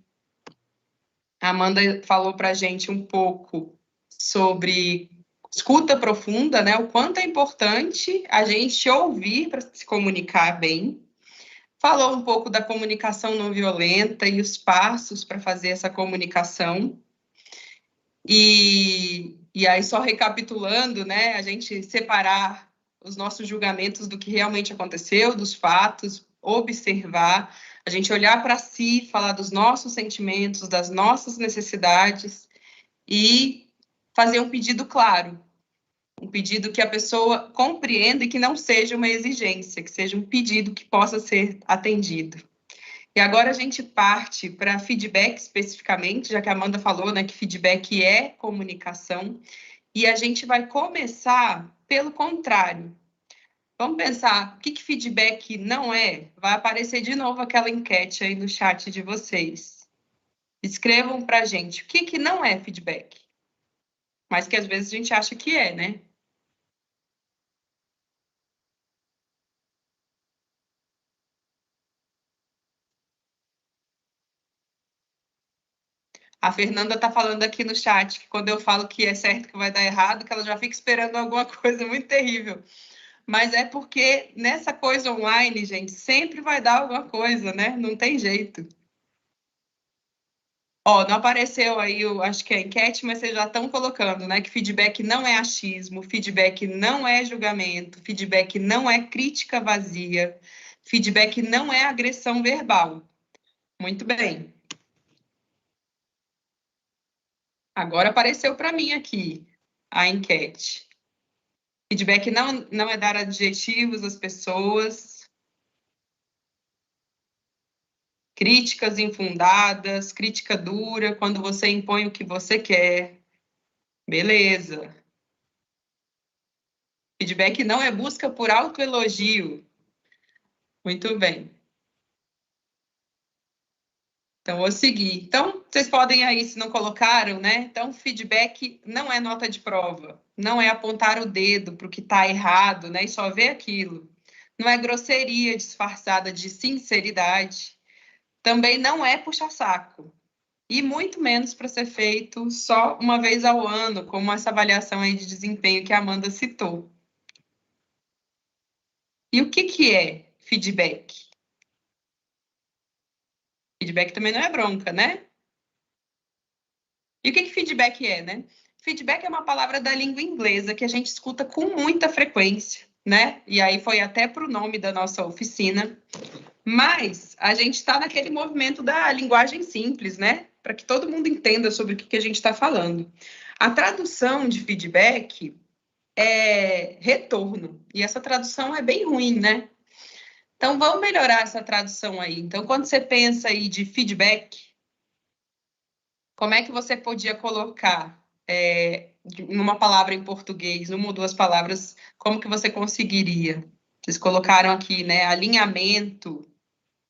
A Amanda falou para a gente um pouco sobre escuta profunda, né? O quanto é importante a gente ouvir para se comunicar bem. Falou um pouco da comunicação não violenta e os passos para fazer essa comunicação. E aí, só recapitulando, né? A gente separar os nossos julgamentos do que realmente aconteceu, dos fatos, observar, a gente olhar para si, falar dos nossos sentimentos, das nossas necessidades e fazer um pedido claro, um pedido que a pessoa compreenda e que não seja uma exigência, que seja um pedido que possa ser atendido. E agora a gente parte para feedback especificamente, já que a Amanda falou, né, que feedback é comunicação, e a gente vai começar pelo contrário. Vamos pensar, o que feedback não é? Vai aparecer de novo aquela enquete aí no chat de vocês. Escrevam para a gente, o que não é feedback? Mas que às vezes a gente acha que é, né? A Fernanda está falando aqui no chat que quando eu falo que é certo que vai dar errado, que ela já fica esperando alguma coisa muito terrível. Mas é porque nessa coisa online, gente, sempre vai dar alguma coisa, né? Não tem jeito. Ó, não apareceu aí, eu acho que é a enquete, mas vocês já estão colocando, né? Que feedback não é achismo, feedback não é julgamento, feedback não é crítica vazia, feedback não é agressão verbal. Muito bem. Agora apareceu para mim aqui a enquete. Feedback não é dar adjetivos às pessoas. Críticas infundadas, crítica dura, quando você impõe o que você quer. Beleza. Feedback não é busca por autoelogio. Muito bem. Então, vou seguir. Então, vocês podem aí, se não colocaram, né? Então, feedback não é nota de prova. Não é apontar o dedo para o que está errado, né? E só ver aquilo. Não é grosseria disfarçada de sinceridade. Também não é puxa-saco. E muito menos para ser feito só uma vez ao ano, como essa avaliação aí de desempenho que a Amanda citou. E o que é feedback? Feedback também não é bronca, né? E o que feedback é, né? Feedback é uma palavra da língua inglesa que a gente escuta com muita frequência, né? E aí foi até para o nome da nossa oficina. Mas a gente está naquele movimento da linguagem simples, né? Para que todo mundo entenda sobre o que a gente está falando. A tradução de feedback é retorno. E essa tradução é bem ruim, né? Então, vamos melhorar essa tradução aí. Então, quando você pensa aí de feedback, como é que você podia colocar numa palavra em português, uma ou duas palavras, como que você conseguiria? Vocês colocaram aqui, né? Alinhamento,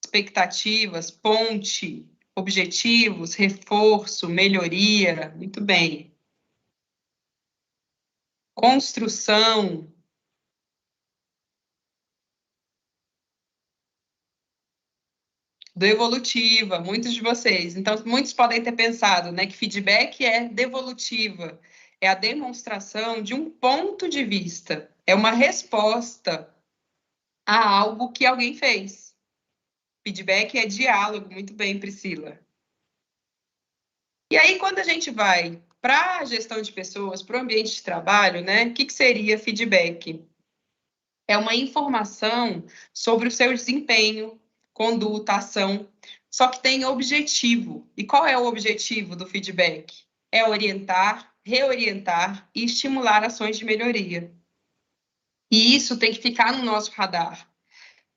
expectativas, ponte, objetivos, reforço, melhoria. Muito bem. Construção. Devolutiva, muitos de vocês. Então, muitos podem ter pensado, né, que feedback é devolutiva, é a demonstração de um ponto de vista, é uma resposta a algo que alguém fez. Feedback é diálogo, muito bem, Priscila. E aí, quando a gente vai para a gestão de pessoas, para o ambiente de trabalho, né, o que seria feedback? É uma informação sobre o seu desempenho, conduta, ação, só que tem objetivo. E qual é o objetivo do feedback? É orientar, reorientar e estimular ações de melhoria. E isso tem que ficar no nosso radar,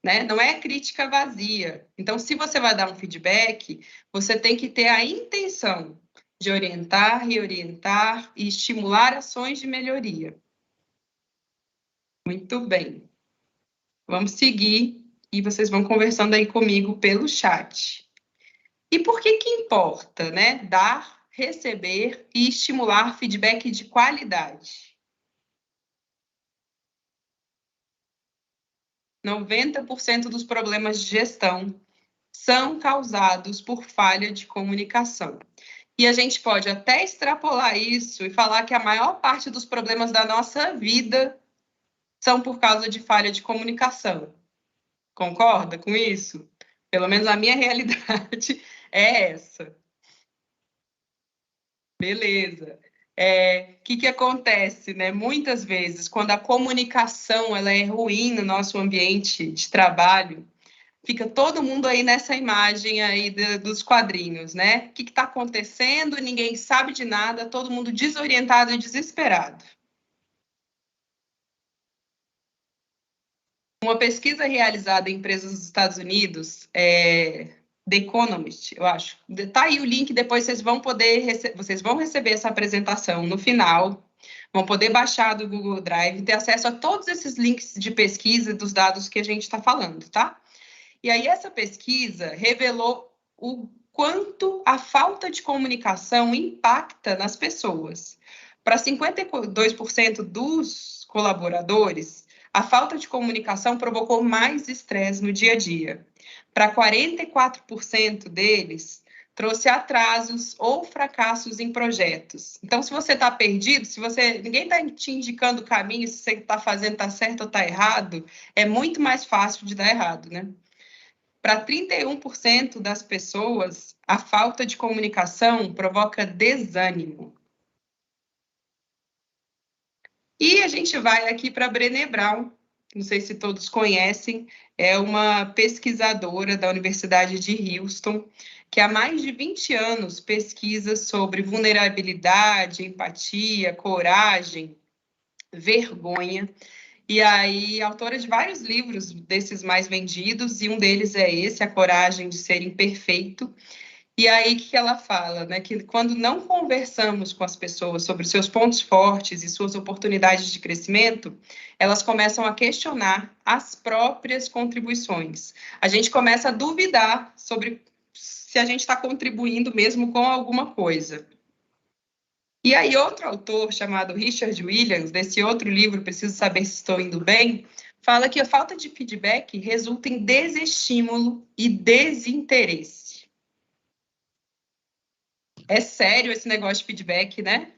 né? Não é crítica vazia. Então, se você vai dar um feedback, você tem que ter a intenção de orientar, reorientar e estimular ações de melhoria. Muito bem. Vamos seguir e vocês vão conversando aí comigo pelo chat. E por que importa, né? Dar, receber e estimular feedback de qualidade. 90% dos problemas de gestão são causados por falha de comunicação. E a gente pode até extrapolar isso e falar que a maior parte dos problemas da nossa vida são por causa de falha de comunicação. Concorda com isso? Pelo menos a minha realidade é essa. Beleza. Que acontece, né? Muitas vezes, quando a comunicação ela é ruim no nosso ambiente de trabalho, fica todo mundo aí nessa imagem aí dos quadrinhos, né? O que está acontecendo? Ninguém sabe de nada, todo mundo desorientado e desesperado. Uma pesquisa realizada em empresas dos Estados Unidos, The Economist, eu acho. Tá aí o link, depois vocês vão receber essa apresentação no final, vão poder baixar do Google Drive, ter acesso a todos esses links de pesquisa dos dados que a gente está falando, tá? E aí essa pesquisa revelou o quanto a falta de comunicação impacta nas pessoas. Para 52% dos colaboradores, a falta de comunicação provocou mais estresse no dia a dia. Para 44% deles, trouxe atrasos ou fracassos em projetos. Então, se você está perdido, ninguém está te indicando o caminho, se você está fazendo está certo ou está errado, é muito mais fácil de dar errado, né? Para 31% das pessoas, a falta de comunicação provoca desânimo. E a gente vai aqui para a Brené Brown, não sei se todos conhecem, é uma pesquisadora da Universidade de Houston, que há mais de 20 anos pesquisa sobre vulnerabilidade, empatia, coragem, vergonha. E aí, autora de vários livros desses mais vendidos, e um deles é esse, A Coragem de Ser Imperfeito. E aí, o que ela fala? Né? Que quando não conversamos com as pessoas sobre seus pontos fortes e suas oportunidades de crescimento, elas começam a questionar as próprias contribuições. A gente começa a duvidar sobre se a gente está contribuindo mesmo com alguma coisa. E aí, outro autor, chamado Richard Williams, desse outro livro, Preciso Saber Se Estou Indo Bem, fala que a falta de feedback resulta em desestímulo e desinteresse. É sério esse negócio de feedback, né?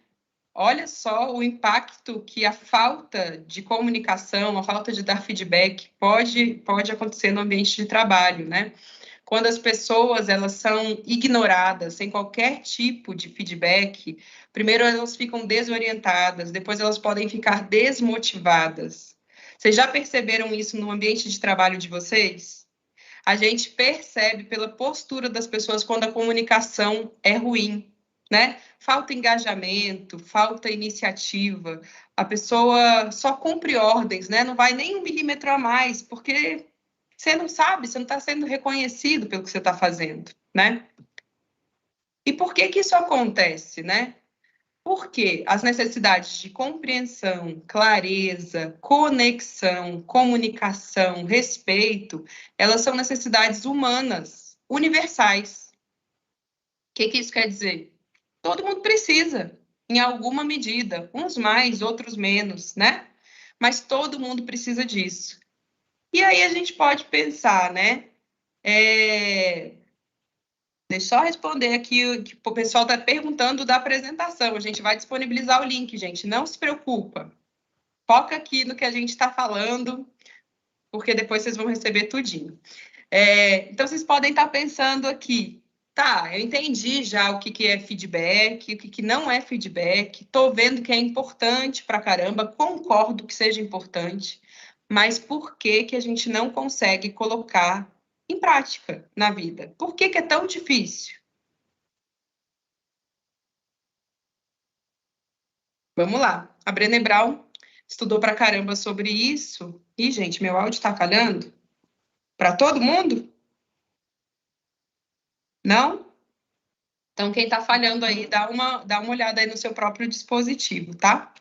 Olha só o impacto que a falta de comunicação, a falta de dar feedback pode acontecer no ambiente de trabalho, né? Quando as pessoas elas são ignoradas, sem qualquer tipo de feedback, primeiro elas ficam desorientadas, depois elas podem ficar desmotivadas. Vocês já perceberam isso no ambiente de trabalho de vocês? A gente percebe pela postura das pessoas quando a comunicação é ruim, né? Falta engajamento, falta iniciativa, a pessoa só cumpre ordens, né? Não vai nem 1 milímetro a mais, porque você não sabe, você não está sendo reconhecido pelo que você está fazendo, né? E por que isso acontece, né? Porque as necessidades de compreensão, clareza, conexão, comunicação, respeito, elas são necessidades humanas, universais. O que isso quer dizer? Todo mundo precisa, em alguma medida, uns mais, outros menos, né? Mas todo mundo precisa disso. E aí a gente pode pensar, né? Deixa eu só responder aqui, que o pessoal está perguntando da apresentação. A gente vai disponibilizar o link, gente. Não se preocupa. Foca aqui no que a gente está falando, porque depois vocês vão receber tudinho. Então, vocês podem estar pensando aqui, tá, eu entendi já o que é feedback, o que não é feedback, estou vendo que é importante pra caramba, concordo que seja importante, mas por que a gente não consegue colocar em prática na vida? Por que é tão difícil? Vamos lá. A Brené Brown estudou pra caramba sobre isso. Ih, gente, meu áudio tá falhando? Para todo mundo? Não? Então, quem tá falhando aí, dá uma olhada aí no seu próprio dispositivo, tá?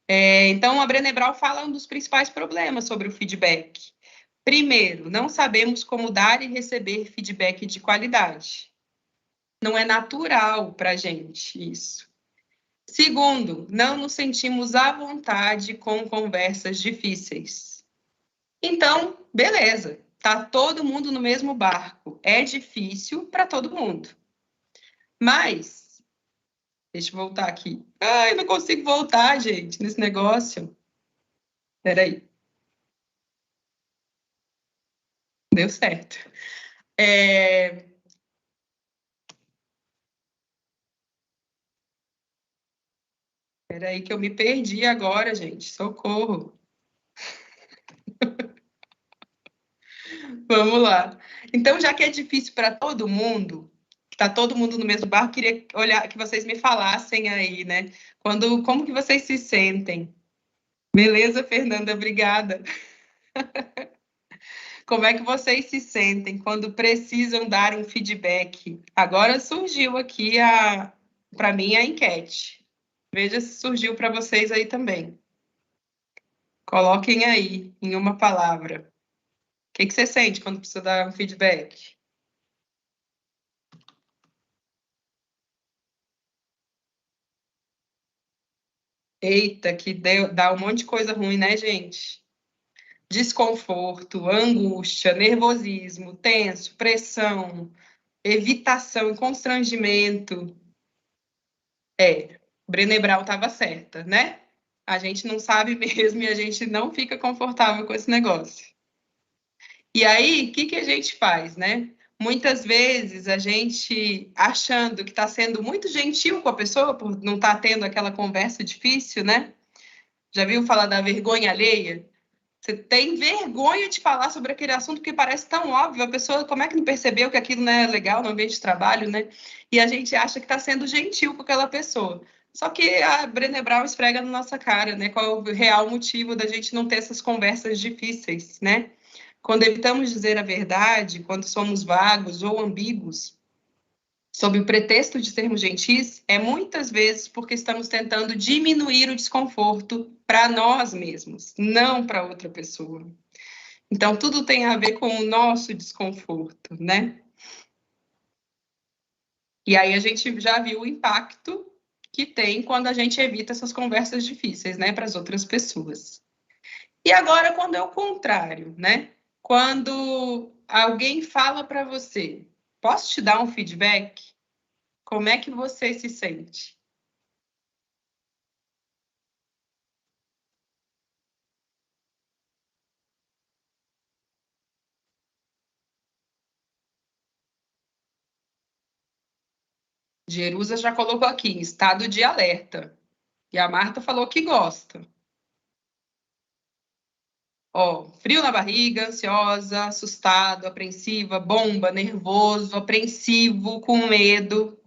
Então, a Brené Brown fala um dos principais problemas sobre o feedback. Primeiro, não sabemos como dar e receber feedback de qualidade. Não é natural para a gente isso. Segundo, não nos sentimos à vontade com conversas difíceis. Então, beleza, tá todo mundo no mesmo barco. É difícil para todo mundo. Mas, deixa eu voltar aqui. Ai, não consigo voltar, gente, nesse negócio. Espera aí. Deu certo. Espera aí que eu me perdi agora, gente. Socorro. Vamos lá. Então, já que é difícil para todo mundo, está todo mundo no mesmo barco, queria olhar que vocês me falassem aí, né? Como que vocês se sentem? Beleza, Fernanda? Obrigada. Como é que vocês se sentem quando precisam dar um feedback? Agora surgiu aqui, para mim, a enquete. Veja se surgiu para vocês aí também. Coloquem aí, em uma palavra. O que você sente quando precisa dar um feedback? Eita, que dá um monte de coisa ruim, né, gente? Desconforto, angústia, nervosismo, tenso, pressão, evitação e constrangimento. Brené Brown estava certa, né? A gente não sabe mesmo e a gente não fica confortável com esse negócio. E aí, o que a gente faz, né? Muitas vezes a gente, achando que está sendo muito gentil com a pessoa, por não estar tendo aquela conversa difícil, né? Já viu falar da vergonha alheia? Você tem vergonha de falar sobre aquele assunto porque parece tão óbvio, a pessoa, como é que não percebeu que aquilo não é legal no ambiente de trabalho, né? E a gente acha que está sendo gentil com aquela pessoa. Só que a Brené Brown esfrega na nossa cara, né? Qual é o real motivo da gente não ter essas conversas difíceis, né? Quando evitamos dizer a verdade, quando somos vagos ou ambíguos, sob o pretexto de sermos gentis, é muitas vezes porque estamos tentando diminuir o desconforto para nós mesmos, não para outra pessoa. Então, tudo tem a ver com o nosso desconforto, né? E aí a gente já viu o impacto que tem quando a gente evita essas conversas difíceis, né, para as outras pessoas. E agora, quando é o contrário, né? Quando alguém fala para você, posso te dar um feedback? Como é que você se sente? Jerusa já colocou aqui, em estado de alerta. E a Marta falou que gosta. Ó, frio na barriga, ansiosa, assustado, apreensiva, bomba, nervoso, apreensivo, com medo.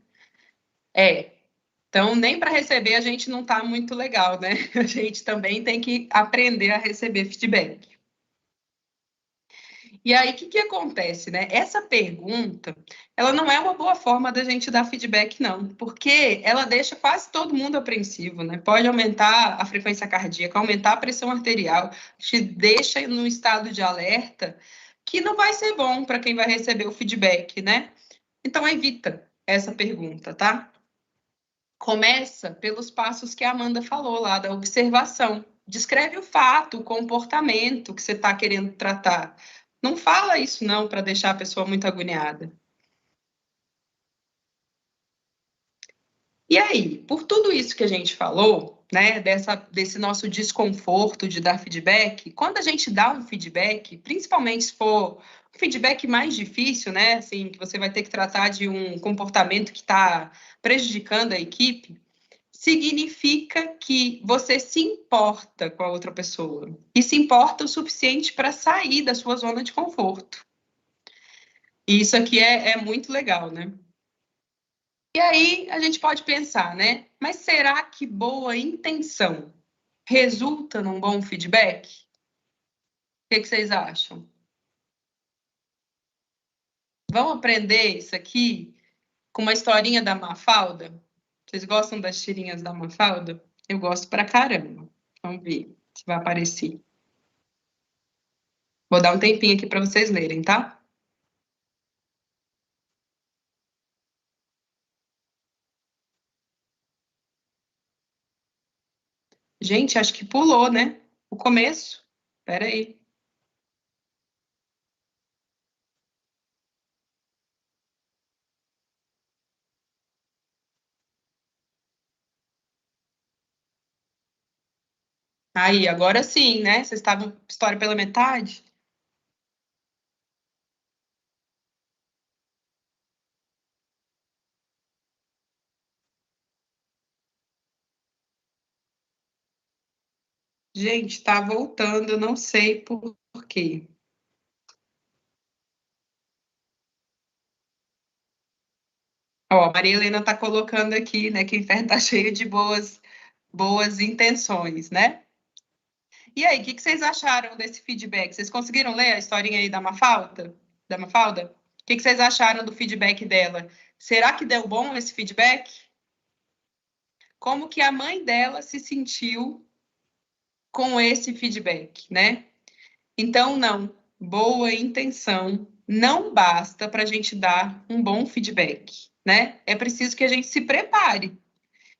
Então, nem para receber a gente não está muito legal, né? A gente também tem que aprender a receber feedback. E aí, o que acontece, né? Essa pergunta, ela não é uma boa forma da gente dar feedback, não, porque ela deixa quase todo mundo apreensivo, né? Pode aumentar a frequência cardíaca, aumentar a pressão arterial, te deixa num estado de alerta que não vai ser bom para quem vai receber o feedback, né? Então, evita essa pergunta, tá? Começa pelos passos que a Amanda falou lá, da observação. Descreve o fato, o comportamento que você está querendo tratar. Não fala isso, não, para deixar a pessoa muito agoniada. E aí, por tudo isso que a gente falou, né, desse nosso desconforto de dar feedback, quando a gente dá um feedback, principalmente se for um feedback mais difícil, né, assim, que você vai ter que tratar de um comportamento que está prejudicando a equipe, significa que você se importa com a outra pessoa e se importa o suficiente para sair da sua zona de conforto. E isso aqui é muito legal, né? E aí a gente pode pensar, né? Mas será que boa intenção resulta num bom feedback? O que vocês acham? Vamos aprender isso aqui com uma historinha da Mafalda? Vocês gostam das tirinhas da Mafalda? Eu gosto pra caramba. Vamos ver se vai aparecer. Vou dar um tempinho aqui para vocês lerem, tá? Gente, acho que pulou, né? O começo. Espera aí. Aí, agora sim, né? Vocês estavam história pela metade? Gente, tá voltando, eu não sei por quê. Ó, a Maria Helena tá colocando aqui, né, que o inferno tá cheio de boas intenções, né? E aí, o que vocês acharam desse feedback? Vocês conseguiram ler a historinha aí da Mafalda? O que vocês acharam do feedback dela? Será que deu bom esse feedback? Como que a mãe dela se sentiu com esse feedback, né? Então, não, boa intenção não basta para a gente dar um bom feedback, né? É preciso que a gente se prepare.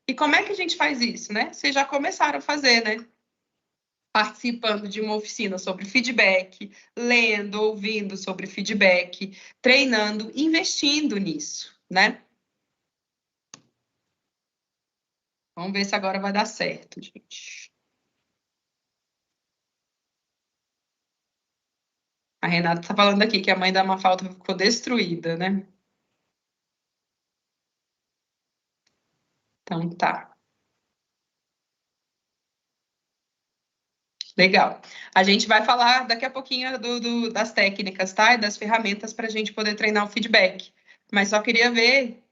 E como é que a gente faz isso, né? Vocês já começaram a fazer, né? Participando de uma oficina sobre feedback, lendo, ouvindo sobre feedback, treinando, investindo nisso, né? Vamos ver se agora vai dar certo, gente. A Renata está falando aqui que a mãe da Mafalda ficou destruída, né? Então, tá. Legal. A gente vai falar daqui a pouquinho das técnicas, tá? E das ferramentas para a gente poder treinar o feedback. Mas só queria ver,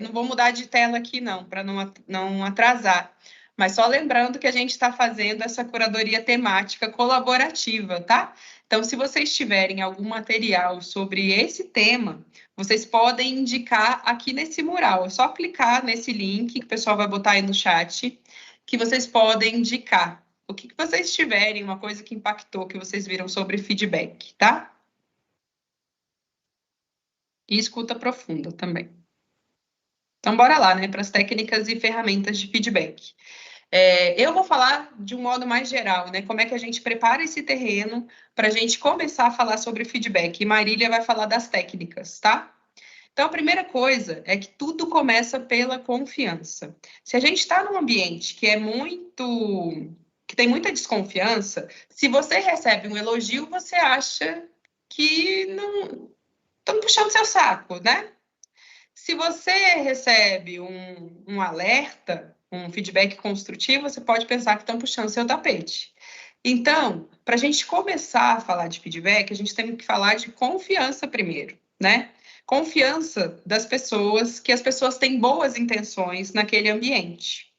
não vou mudar de tela aqui não, para não atrasar. Mas só lembrando que a gente está fazendo essa curadoria temática colaborativa, tá? Então, se vocês tiverem algum material sobre esse tema, vocês podem indicar aqui nesse mural. É só clicar nesse link que o pessoal vai botar aí no chat, que vocês podem indicar. O que vocês tiverem, uma coisa que impactou, que vocês viram sobre feedback, tá? E escuta profunda também. Então, bora lá, né, para as técnicas e ferramentas de feedback. Eu vou falar de um modo mais geral, né, como é que a gente prepara esse terreno para a gente começar a falar sobre feedback. E Marília vai falar das técnicas, tá? Então, a primeira coisa é que tudo começa pela confiança. Se a gente está num ambiente que tem muita desconfiança, se você recebe um elogio, você acha que não estão puxando seu saco, né? Se você recebe um alerta, um feedback construtivo, você pode pensar que estão puxando seu tapete. Então, para a gente começar a falar de feedback, a gente tem que falar de confiança primeiro, né? Confiança das pessoas, que as pessoas têm boas intenções naquele ambiente.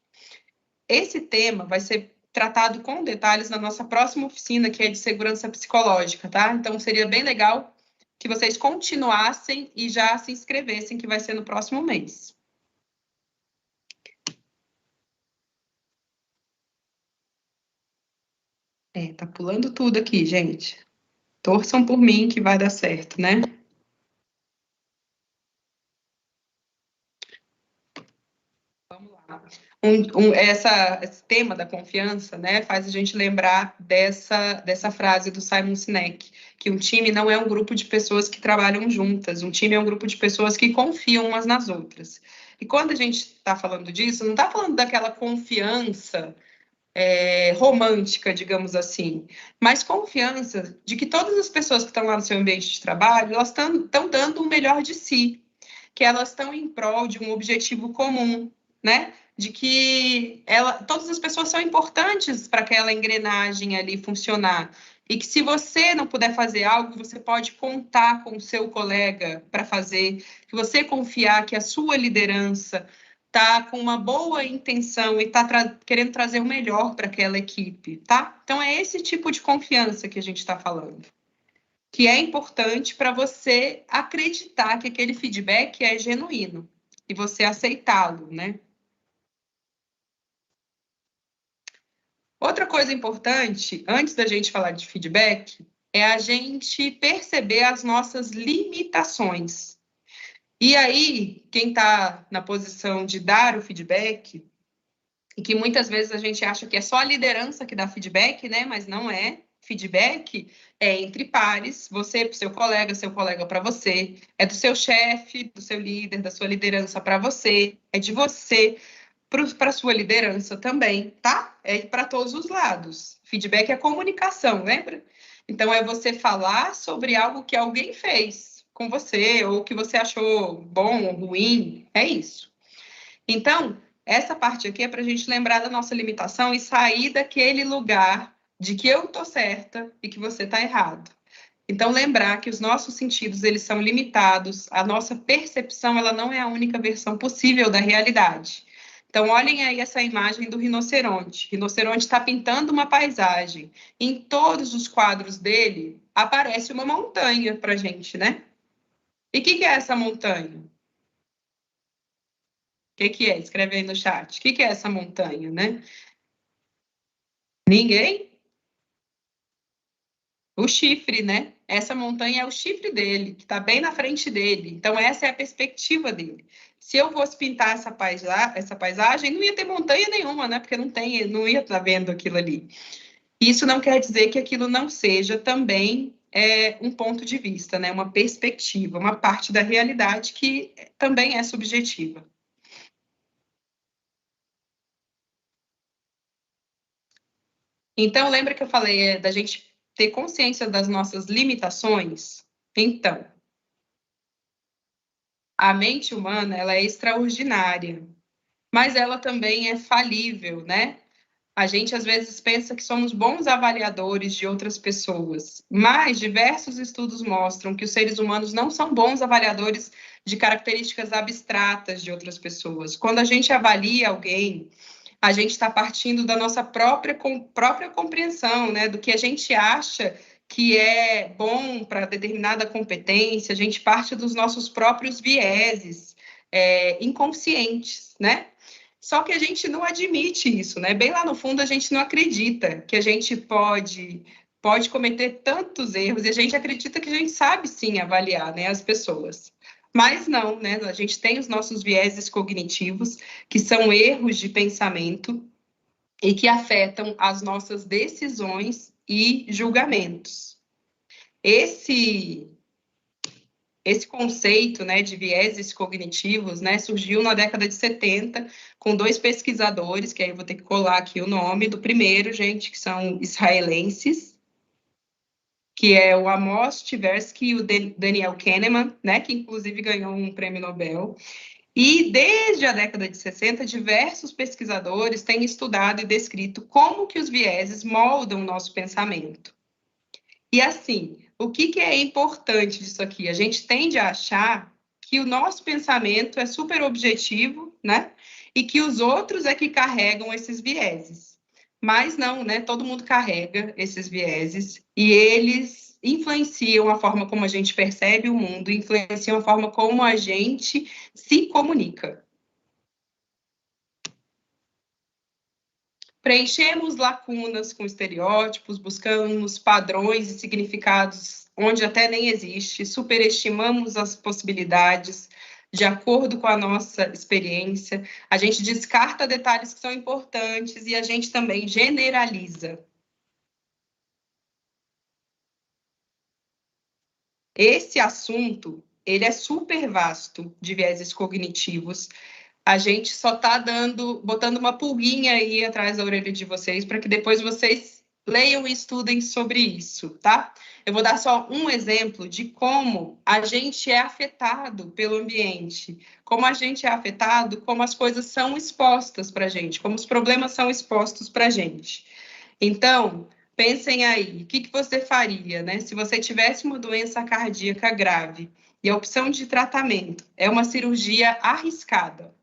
Esse tema vai ser tratado com detalhes na nossa próxima oficina, que é de segurança psicológica, tá? Então, seria bem legal que vocês continuassem e já se inscrevessem, que vai ser no próximo mês. Tá pulando tudo aqui, gente. Torçam por mim que vai dar certo, né? Vamos lá. Esse tema da confiança, né, faz a gente lembrar dessa frase do Simon Sinek, que um time não é um grupo de pessoas que trabalham juntas, um time é um grupo de pessoas que confiam umas nas outras. E quando a gente está falando disso, não está falando daquela confiança romântica, digamos assim, mas confiança de que todas as pessoas que estão lá no seu ambiente de trabalho, elas estão dando o melhor de si, que elas estão em prol de um objetivo comum, né? De que todas as pessoas são importantes para aquela engrenagem ali funcionar. E que se você não puder fazer algo, você pode contar com o seu colega para fazer, que você confiar que a sua liderança está com uma boa intenção e está querendo trazer o melhor para aquela equipe, tá? Então, é esse tipo de confiança que a gente está falando, que é importante para você acreditar que aquele feedback é genuíno e você aceitá-lo, né? Outra coisa importante, antes da gente falar de feedback, é a gente perceber as nossas limitações. E aí, quem está na posição de dar o feedback, e que muitas vezes a gente acha que é só a liderança que dá feedback, né? Mas não é. Feedback é entre pares, você para o seu colega para você, é do seu chefe, do seu líder, da sua liderança para você, é de você para a sua liderança também, tá? É para todos os lados. Feedback é comunicação, lembra? Então, é você falar sobre algo que alguém fez com você, ou que você achou bom ou ruim, é isso. Então, essa parte aqui é para a gente lembrar da nossa limitação e sair daquele lugar de que eu tô certa e que você tá errado. Então, lembrar que os nossos sentidos, eles são limitados, a nossa percepção, ela não é a única versão possível da realidade. Então, olhem aí essa imagem do rinoceronte. O rinoceronte está pintando uma paisagem. Em todos os quadros dele, aparece uma montanha para a gente, né? E o que é essa montanha? O que é? Escreve aí no chat. O que é essa montanha, né? Ninguém? O chifre, né? Essa montanha é o chifre dele, que está bem na frente dele. Então, essa é a perspectiva dele. Se eu fosse pintar essa paisagem, não ia ter montanha nenhuma, né? Porque não ia estar vendo aquilo ali. Isso não quer dizer que aquilo não seja também um ponto de vista, né? Uma perspectiva, uma parte da realidade que também é subjetiva. Então, lembra que eu falei da gente ter consciência das nossas limitações? Então, a mente humana, ela é extraordinária, mas ela também é falível, né? A gente, às vezes, pensa que somos bons avaliadores de outras pessoas, mas diversos estudos mostram que os seres humanos não são bons avaliadores de características abstratas de outras pessoas. Quando a gente avalia alguém, a gente está partindo da nossa própria compreensão, né? Do que a gente acha que é bom para determinada competência, a gente parte dos nossos próprios vieses inconscientes, né? Só que a gente não admite isso, né? Bem lá no fundo, a gente não acredita que a gente pode cometer tantos erros, e a gente acredita que a gente sabe, sim, avaliar, né, as pessoas. Mas não, né? A gente tem os nossos vieses cognitivos, que são erros de pensamento e que afetam as nossas decisões e julgamentos. Esse conceito, né, de vieses cognitivos, né, surgiu na década de 70 com dois pesquisadores, que aí eu vou ter que colar aqui o nome do primeiro, gente, que são israelenses, que é o Amos Tversky e o Daniel Kahneman, né, que inclusive ganhou um prêmio Nobel. E desde a década de 60, diversos pesquisadores têm estudado e descrito como que os vieses moldam o nosso pensamento. E assim, o que é importante disso aqui? A gente tende a achar que o nosso pensamento é super objetivo, né? E que os outros é que carregam esses vieses. Mas não, né? Todo mundo carrega esses vieses e eles influenciam a forma como a gente percebe o mundo, influenciam a forma como a gente se comunica. Preenchemos lacunas com estereótipos, buscamos padrões e significados onde até nem existe, superestimamos as possibilidades de acordo com a nossa experiência, a gente descarta detalhes que são importantes e a gente também generaliza. Esse assunto, ele é super vasto de vieses cognitivos. A gente só está botando uma pulguinha aí atrás da orelha de vocês para que depois vocês leiam e estudem sobre isso, tá? Eu vou dar só um exemplo de como a gente é afetado pelo ambiente, como a gente é afetado, como as coisas são expostas para a gente, como os problemas são expostos para a gente. Então, pensem aí, o que você faria, né? Se você tivesse uma doença cardíaca grave e a opção de tratamento é uma cirurgia arriscada,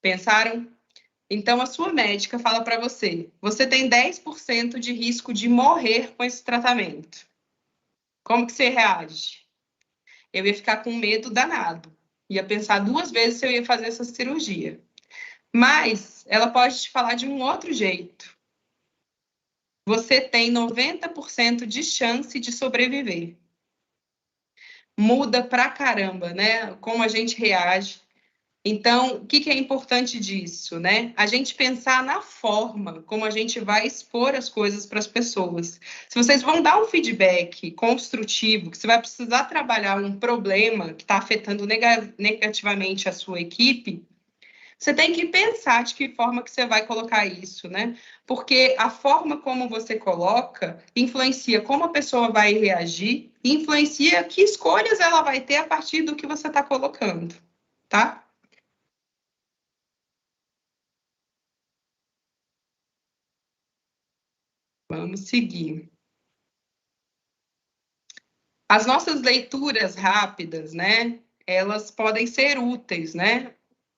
Pensaram? Então, a sua médica fala para você, você tem 10% de risco de morrer com esse tratamento. Como que você reage? Eu ia ficar com medo danado. Ia pensar 2 vezes se eu ia fazer essa cirurgia. Mas ela pode te falar de um outro jeito. Você tem 90% de chance de sobreviver. Muda pra caramba, né? Como a gente reage. Então, o que é importante disso, né? A gente pensar na forma como a gente vai expor as coisas para as pessoas. Se vocês vão dar um feedback construtivo, que você vai precisar trabalhar um problema que está afetando negativamente a sua equipe, você tem que pensar de que forma que você vai colocar isso, né? Porque a forma como você coloca influencia como a pessoa vai reagir, influencia que escolhas ela vai ter a partir do que você está colocando, tá? Vamos seguir. As nossas leituras rápidas, né? Elas podem ser úteis, né?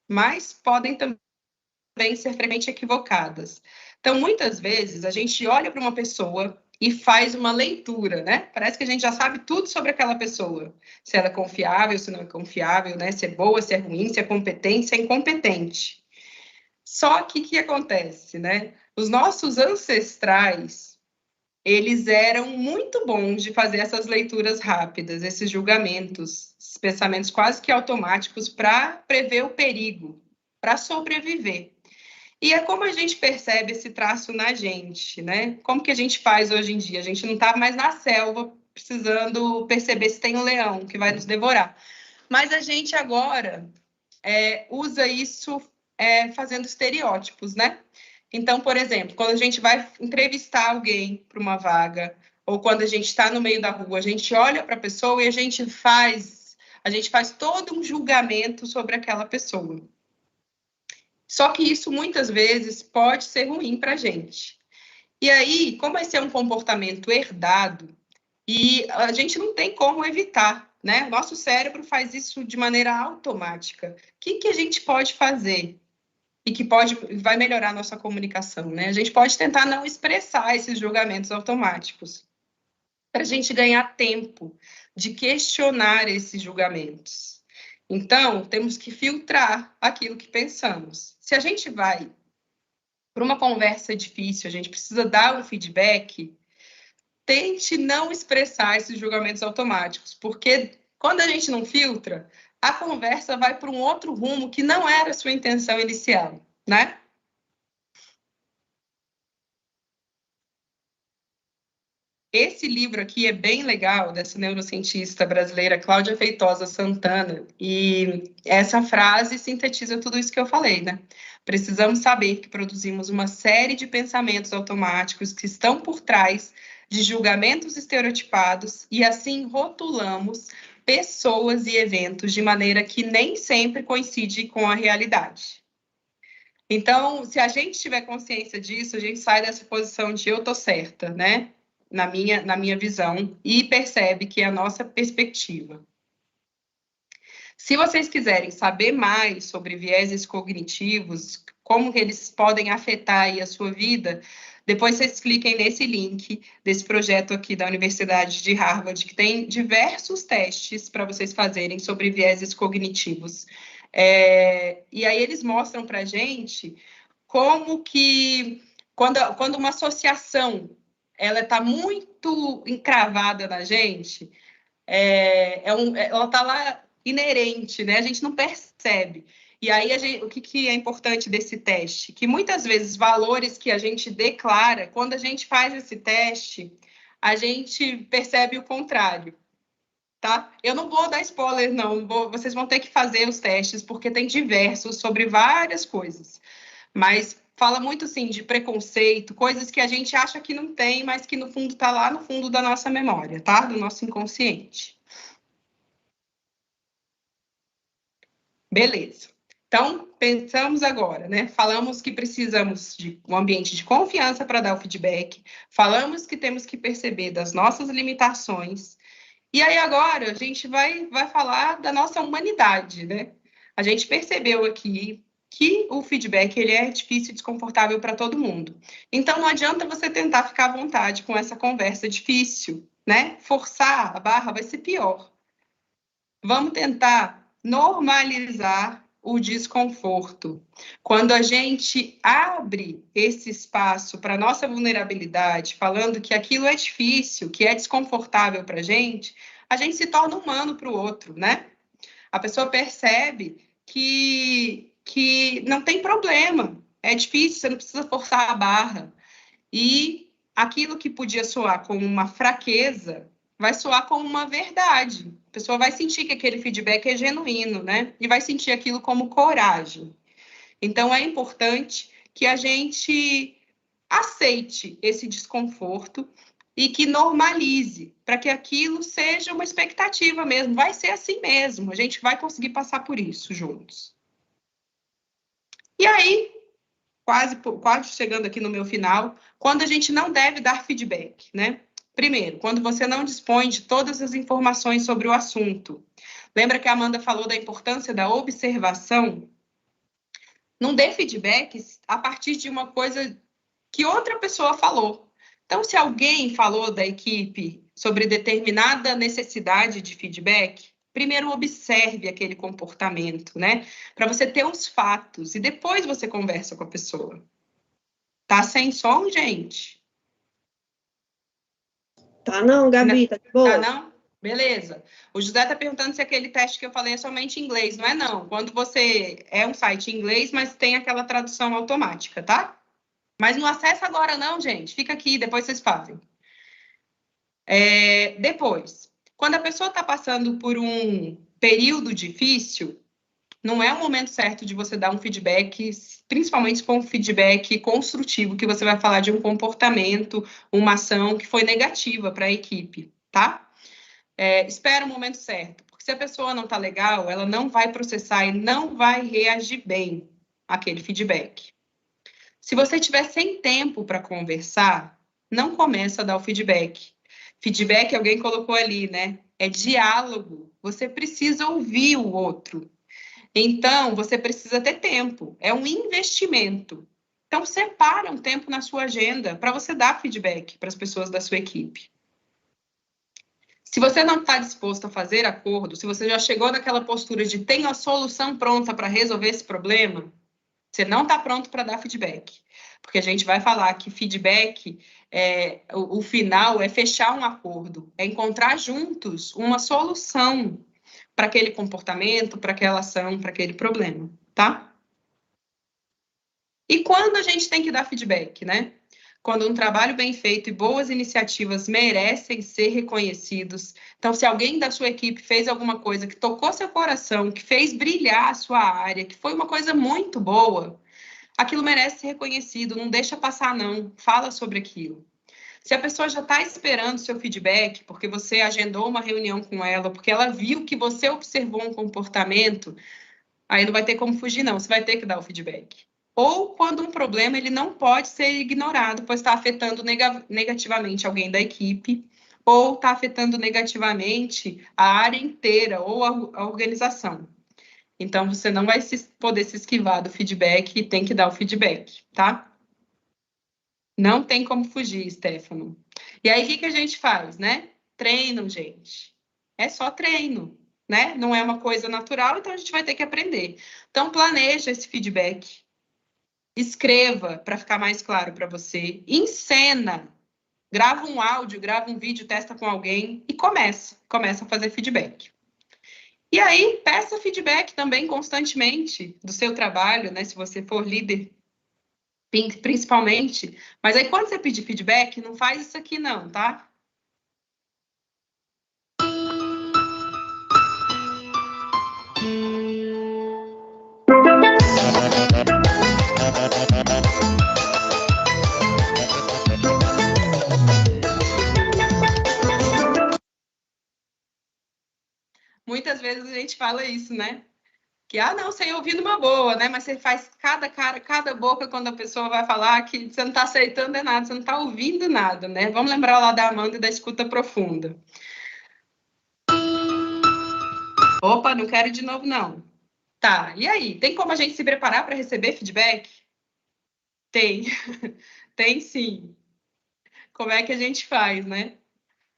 Mas podem também ser frequentemente equivocadas. Então, muitas vezes, a gente olha para uma pessoa e faz uma leitura, né? Parece que a gente já sabe tudo sobre aquela pessoa. Se ela é confiável, se não é confiável, né? Se é boa, se é ruim, se é competente, se é incompetente. Só que o que acontece, né? Os nossos ancestrais, eles eram muito bons de fazer essas leituras rápidas, esses julgamentos, esses pensamentos quase que automáticos para prever o perigo, para sobreviver. E é como a gente percebe esse traço na gente, né? Como que a gente faz hoje em dia? A gente não está mais na selva precisando perceber se tem um leão que vai nos devorar. Mas a gente agora usa isso fazendo estereótipos, né? Então, por exemplo, quando a gente vai entrevistar alguém para uma vaga, ou quando a gente está no meio da rua, a gente olha para a pessoa e a gente faz todo um julgamento sobre aquela pessoa. Só que isso, muitas vezes, pode ser ruim para a gente. E aí, como esse é um comportamento herdado, e a gente não tem como evitar, né? Nosso cérebro faz isso de maneira automática. O que a gente pode fazer? E que vai melhorar a nossa comunicação, né? A gente pode tentar não expressar esses julgamentos automáticos, para a gente ganhar tempo de questionar esses julgamentos. Então, temos que filtrar aquilo que pensamos. Se a gente vai para uma conversa difícil, a gente precisa dar um feedback, tente não expressar esses julgamentos automáticos, porque quando a gente não filtra, a conversa vai para um outro rumo que não era a sua intenção inicial, né? Esse livro aqui é bem legal, dessa neurocientista brasileira Cláudia Feitosa Santana, e essa frase sintetiza tudo isso que eu falei, né? Precisamos saber que produzimos uma série de pensamentos automáticos que estão por trás de julgamentos estereotipados e assim rotulamos pessoas e eventos de maneira que nem sempre coincide com a realidade. Então, se a gente tiver consciência disso, a gente sai dessa posição de eu tô certa, né? Na minha visão, e percebe que é a nossa perspectiva. Se vocês quiserem saber mais sobre vieses cognitivos, como que eles podem afetar aí a sua vida, depois vocês cliquem nesse link desse projeto aqui da Universidade de Harvard, que tem diversos testes para vocês fazerem sobre vieses cognitivos. E aí eles mostram para a gente como que, quando uma associação ela está muito encravada na gente, ela está lá inerente, né? A gente não percebe. E aí, o que é importante desse teste? Que muitas vezes valores que a gente declara, quando a gente faz esse teste, a gente percebe o contrário, tá? Eu não vou dar spoiler, não. Vocês vão ter que fazer os testes, porque tem diversos sobre várias coisas. Mas fala muito, assim, de preconceito, coisas que a gente acha que não tem, mas que, no fundo, está lá no fundo da nossa memória, tá? Do nosso inconsciente. Beleza. Então, pensamos agora, né? Falamos que precisamos de um ambiente de confiança para dar o feedback, falamos que temos que perceber das nossas limitações, e aí agora a gente vai falar da nossa humanidade, né? A gente percebeu aqui que o feedback ele é difícil e desconfortável para todo mundo. Então, não adianta você tentar ficar à vontade com essa conversa difícil, né? Forçar a barra vai ser pior. Vamos tentar normalizar o desconforto. Quando a gente abre esse espaço para nossa vulnerabilidade, falando que aquilo é difícil, que é desconfortável para a gente se torna humano para o outro, né? A pessoa percebe que não tem problema, é difícil, você não precisa forçar a barra. E aquilo que podia soar como uma fraqueza vai soar como uma verdade. A pessoa vai sentir que aquele feedback é genuíno, né? E vai sentir aquilo como coragem. Então, é importante que a gente aceite esse desconforto e que normalize, para que aquilo seja uma expectativa mesmo. Vai ser assim mesmo, a gente vai conseguir passar por isso juntos. E aí, quase chegando aqui no meu final, quando a gente não deve dar feedback, né? Primeiro, quando você não dispõe de todas as informações sobre o assunto. Lembra que a Amanda falou da importância da observação? Não dê feedback a partir de uma coisa que outra pessoa falou. Então, se alguém falou da equipe sobre determinada necessidade de feedback, primeiro observe aquele comportamento, né? Para você ter os fatos e depois você conversa com a pessoa. Tá sem som, gente? Tá não, Gabi, tá de boa. Tá não? Beleza. O José tá perguntando se aquele teste que eu falei é somente em inglês. Não é não. Quando você é um site em inglês, mas tem aquela tradução automática, tá? Mas não acessa agora não, gente. Fica aqui, depois vocês fazem. Depois, quando a pessoa está passando por um período difícil, não é o momento certo de você dar um feedback, principalmente se for um feedback construtivo, que você vai falar de um comportamento, uma ação que foi negativa para a equipe, tá? Espera o momento certo, porque se a pessoa não está legal, ela não vai processar e não vai reagir bem àquele feedback. Se você tiver sem tempo para conversar, não começa a dar o feedback. Feedback, alguém colocou ali, né? É diálogo. Você precisa ouvir o outro. Então, você precisa ter tempo. É um investimento. Então, separa um tempo na sua agenda para você dar feedback para as pessoas da sua equipe. Se você não está disposto a fazer acordo, se você já chegou naquela postura de tem a solução pronta para resolver esse problema, você não está pronto para dar feedback. Porque a gente vai falar que feedback, o final é fechar um acordo, é encontrar juntos uma solução para aquele comportamento, para aquela ação, para aquele problema, tá? E quando a gente tem que dar feedback, né? Quando um trabalho bem feito e boas iniciativas merecem ser reconhecidos. Então, se alguém da sua equipe fez alguma coisa que tocou seu coração, que fez brilhar a sua área, que foi uma coisa muito boa, aquilo merece ser reconhecido, não deixa passar não, fala sobre aquilo. Se a pessoa já está esperando seu feedback, porque você agendou uma reunião com ela, porque ela viu que você observou um comportamento, aí não vai ter como fugir não, você vai ter que dar o feedback. Ou quando um problema ele não pode ser ignorado, pois está afetando negativamente alguém da equipe, ou está afetando negativamente a área inteira ou a organização. Então, você não vai poder se esquivar do feedback e tem que dar o feedback, tá? Não tem como fugir, Stefano. E aí, o que a gente faz, né? Treino, gente. É só treino, né? Não é uma coisa natural, então a gente vai ter que aprender. Então, planeja esse feedback. Escreva para ficar mais claro para você. Encena. Grava um áudio, grava um vídeo, testa com alguém e começa a fazer feedback. E aí, peça feedback também constantemente do seu trabalho, né? Se você for líder, principalmente. Mas aí, quando você pedir feedback, não faz isso aqui não, tá? Muitas vezes a gente fala isso, né? Que, não, você ouvir numa boa, né? Mas você faz cada cara, cada boca quando a pessoa vai falar que você não está aceitando nada, você não está ouvindo nada, né? Vamos lembrar lá da Amanda e da escuta profunda. Opa, não quero ir de novo, não. Tá, e aí? Tem como a gente se preparar para receber feedback? Tem. Tem sim. Como é que a gente faz, né?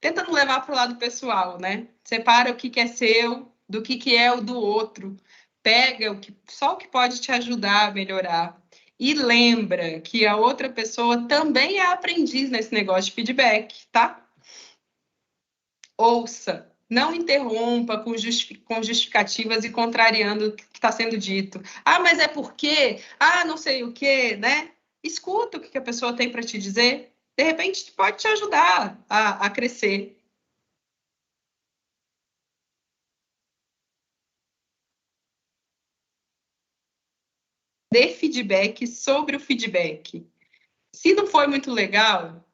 Tenta não levar para o lado pessoal, né? Separa o que é seu do que é o do outro. Pega só o que pode te ajudar a melhorar. E lembra que a outra pessoa também é aprendiz nesse negócio de feedback, tá? Ouça. Não interrompa com justificativas e contrariando o que está sendo dito. Ah, mas é porque? Ah, não sei o quê, né? Escuta o que a pessoa tem para te dizer. De repente, pode te ajudar a crescer. Dê feedback sobre o feedback. Se não foi muito legal,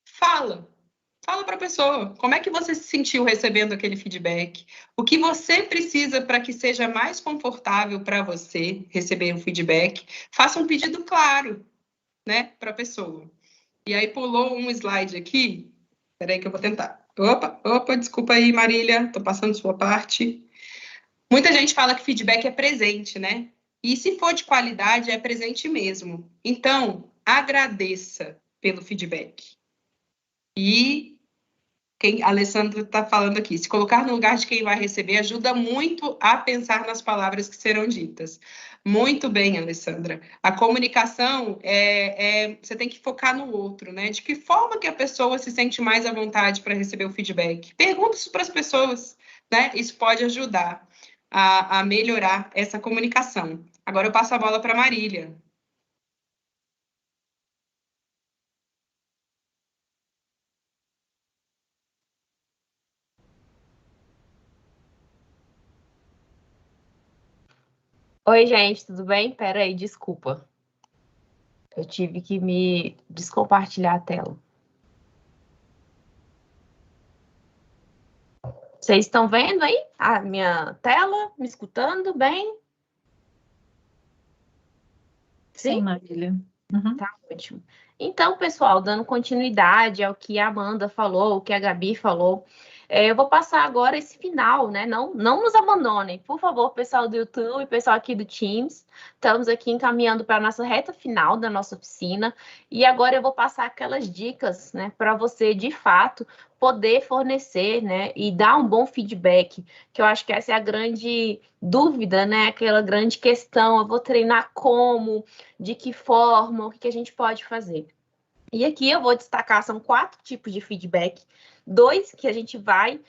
fala. Fala para a pessoa, como é que você se sentiu recebendo aquele feedback? O que você precisa para que seja mais confortável para você receber um feedback? Faça um pedido claro, né, para a pessoa. E aí pulou um slide aqui. Espera aí que eu vou tentar. Opa, desculpa aí, Marília, estou passando sua parte. Muita gente fala que feedback é presente, né? E se for de qualidade, é presente mesmo. Então, agradeça pelo feedback. E a Alessandra está falando aqui, se colocar no lugar de quem vai receber ajuda muito a pensar nas palavras que serão ditas. Muito bem, Alessandra. A comunicação, você tem que focar no outro, né? De que forma que a pessoa se sente mais à vontade para receber o feedback? Pergunta isso para as pessoas, né? Isso pode ajudar a melhorar essa comunicação. Agora eu passo a bola para a Marília. Oi, gente, tudo bem? Pera aí, desculpa. Eu tive que me descompartilhar a tela. Vocês estão vendo aí a minha tela? Me escutando bem? Sim, Marília. Uhum. Tá ótimo. Então, pessoal, dando continuidade ao que a Amanda falou, o que a Gabi falou, eu vou passar agora esse final, né? Não nos abandonem, por favor, pessoal do YouTube, pessoal aqui do Teams. Estamos aqui encaminhando para a nossa reta final da nossa oficina. E agora eu vou passar aquelas dicas, né, para você, de fato, poder fornecer, né, e dar um bom feedback, que eu acho que essa é a grande dúvida, né? Aquela grande questão, eu vou treinar como, de que forma, o que a gente pode fazer. E aqui eu vou destacar, são 4 tipos de feedback, 2 que a gente vai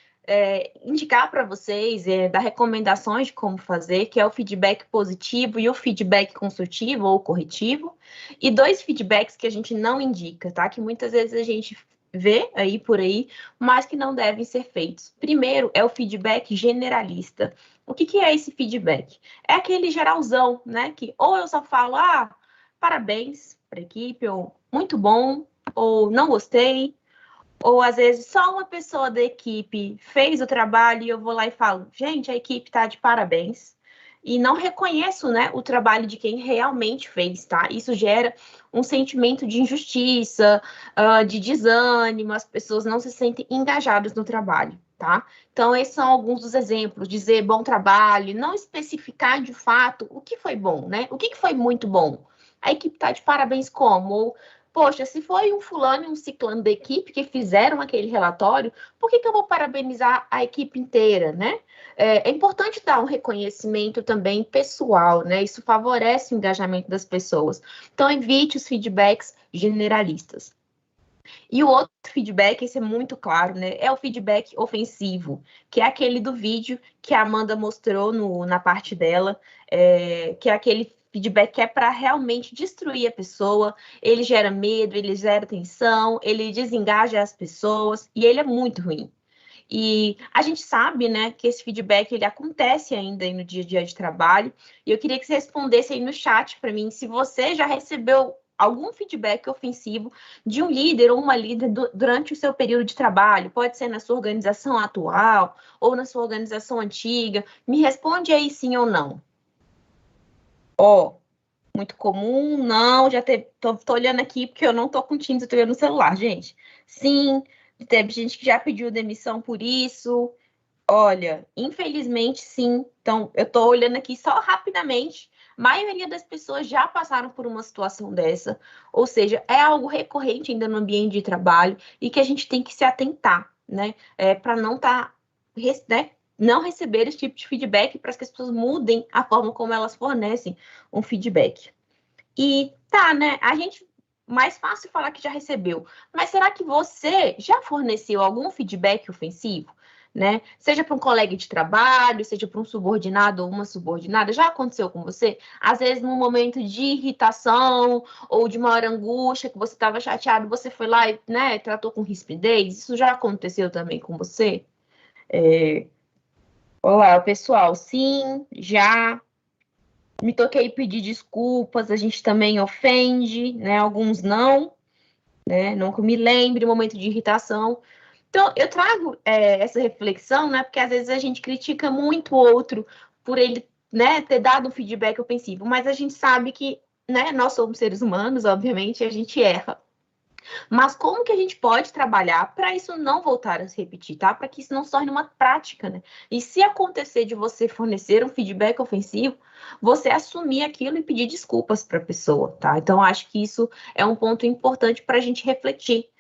indicar para vocês, dar recomendações de como fazer, que é o feedback positivo e o feedback construtivo ou corretivo, e 2 feedbacks que a gente não indica, tá? Que muitas vezes a gente vê aí por aí, mas que não devem ser feitos. Primeiro é o feedback generalista. O que é esse feedback? É aquele geralzão, né? Que ou eu só falo, parabéns para a equipe, ou muito bom, ou não gostei, ou às vezes só uma pessoa da equipe fez o trabalho e eu vou lá e falo, gente, a equipe está de parabéns. E não reconheço, né, o trabalho de quem realmente fez, tá? Isso gera um sentimento de injustiça, de desânimo, as pessoas não se sentem engajadas no trabalho, tá? Então, esses são alguns dos exemplos, dizer bom trabalho, não especificar de fato o que foi bom, né? O que foi muito bom? A equipe está de parabéns como? Ou, poxa, se foi um fulano e um ciclano da equipe que fizeram aquele relatório, por que eu vou parabenizar a equipe inteira, né? É importante dar um reconhecimento também pessoal, né? Isso favorece o engajamento das pessoas. Então, evite os feedbacks generalistas. E o outro feedback, esse é muito claro, né? É o feedback ofensivo, que é aquele do vídeo que a Amanda mostrou na parte dela, que é aquele feedback que é para realmente destruir a pessoa, ele gera medo, ele gera tensão, ele desengaja as pessoas, e ele é muito ruim. E a gente sabe, né, que esse feedback, ele acontece ainda aí no dia a dia de trabalho, e eu queria que você respondesse aí no chat para mim, se você já recebeu algum feedback ofensivo de um líder ou uma líder durante o seu período de trabalho, pode ser na sua organização atual ou na sua organização antiga, me responde aí sim ou não. Muito comum, não, já teve, tô olhando aqui porque eu não tô com o Teams, eu tô olhando no celular, gente. Sim, teve gente que já pediu demissão por isso. Olha, infelizmente sim. Então, eu estou olhando aqui só rapidamente. A maioria das pessoas já passaram por uma situação dessa, ou seja, é algo recorrente ainda no ambiente de trabalho e que a gente tem que se atentar, né? Para não não receber esse tipo de feedback, para que as pessoas mudem a forma como elas fornecem um feedback. E tá, né? A gente mais fácil falar que já recebeu, mas será que você já forneceu algum feedback ofensivo? Né? Seja para um colega de trabalho, seja para um subordinado ou uma subordinada, já aconteceu com você? Às vezes, num momento de irritação ou de maior angústia, que você estava chateado, você foi lá e, né, tratou com rispidez? Isso já aconteceu também com você? Olá, pessoal. Sim, já. Me toquei pedir desculpas, a gente também ofende, né? Alguns não, né? Não que eu me lembre, momento de irritação. Então, eu trago essa reflexão, né? Porque às vezes a gente critica muito o outro por ele, né, ter dado um feedback ofensivo, mas a gente sabe que, né, nós somos seres humanos, obviamente, e a gente erra. Mas como que a gente pode trabalhar para isso não voltar a se repetir, tá? Para que isso não se torne uma prática, né? E se acontecer de você fornecer um feedback ofensivo, você assumir aquilo e pedir desculpas para a pessoa, tá? Então, acho que isso é um ponto importante para a gente refletir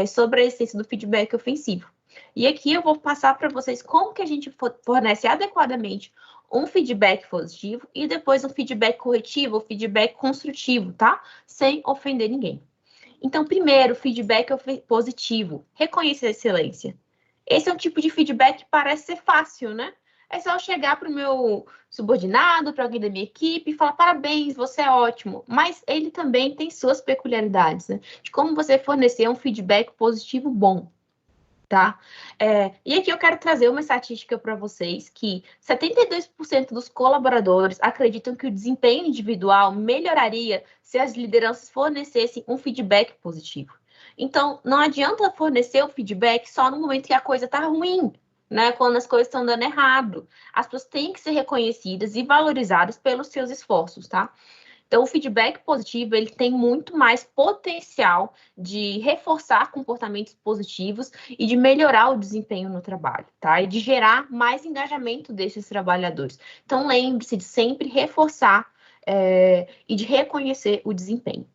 sobre a essência do feedback ofensivo. E aqui eu vou passar para vocês como que a gente fornece adequadamente um feedback positivo e depois um feedback corretivo, um feedback construtivo, tá? Sem ofender ninguém. Então, primeiro, feedback positivo, reconhecer a excelência. Esse é um tipo de feedback que parece ser fácil, né? É só eu chegar para o meu subordinado, para alguém da minha equipe e falar, parabéns, você é ótimo. Mas ele também tem suas peculiaridades, né? De como você fornecer um feedback positivo bom. Tá? E aqui eu quero trazer uma estatística para vocês que 72% dos colaboradores acreditam que o desempenho individual melhoraria se as lideranças fornecessem um feedback positivo. Então, não adianta fornecer o feedback só no momento que a coisa está ruim, né? Quando as coisas estão dando errado. As pessoas têm que ser reconhecidas e valorizadas pelos seus esforços, tá? Então, o feedback positivo, ele tem muito mais potencial de reforçar comportamentos positivos e de melhorar o desempenho no trabalho, tá? E de gerar mais engajamento desses trabalhadores. Então, lembre-se de sempre reforçar e de reconhecer o desempenho.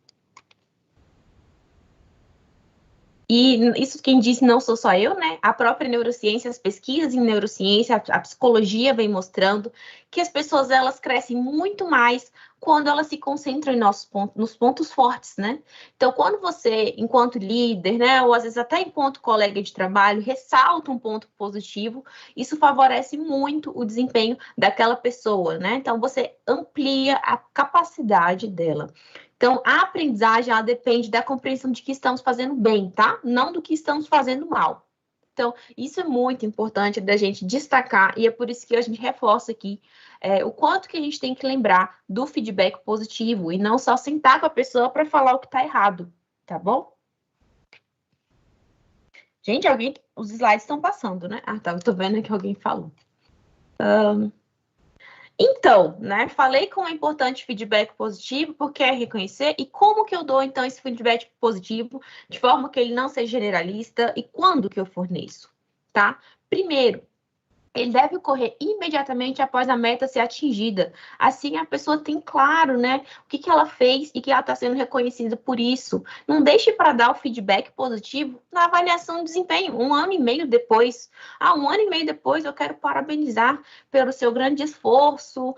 E isso quem disse não sou só eu, né? A própria neurociência, as pesquisas em neurociência, a psicologia vem mostrando que as pessoas, elas crescem muito mais quando elas se concentram em nos pontos fortes, né? Então, quando você, enquanto líder, né, ou às vezes até enquanto colega de trabalho, ressalta um ponto positivo, isso favorece muito o desempenho daquela pessoa, né? Então, você amplia a capacidade dela. Então, a aprendizagem, ela depende da compreensão de que estamos fazendo bem, tá? Não do que estamos fazendo mal. Então, isso é muito importante da gente destacar, e é por isso que a gente reforça aqui o quanto que a gente tem que lembrar do feedback positivo, e não só sentar com a pessoa para falar o que está errado, tá bom? Gente, os slides estão passando, né? Ah, tá, eu tô vendo que alguém falou. Então, né, falei como é importante feedback positivo, porque é reconhecer, e como que eu dou, então, esse feedback positivo, de forma que ele não seja generalista, e quando que eu forneço, tá? Primeiro, ele deve ocorrer imediatamente após a meta ser atingida. Assim, a pessoa tem claro, né, o que ela fez e que ela está sendo reconhecida por isso. Não deixe para dar o feedback positivo na avaliação de desempenho, 1 ano e meio depois. 1 ano e meio depois eu quero parabenizar pelo seu grande esforço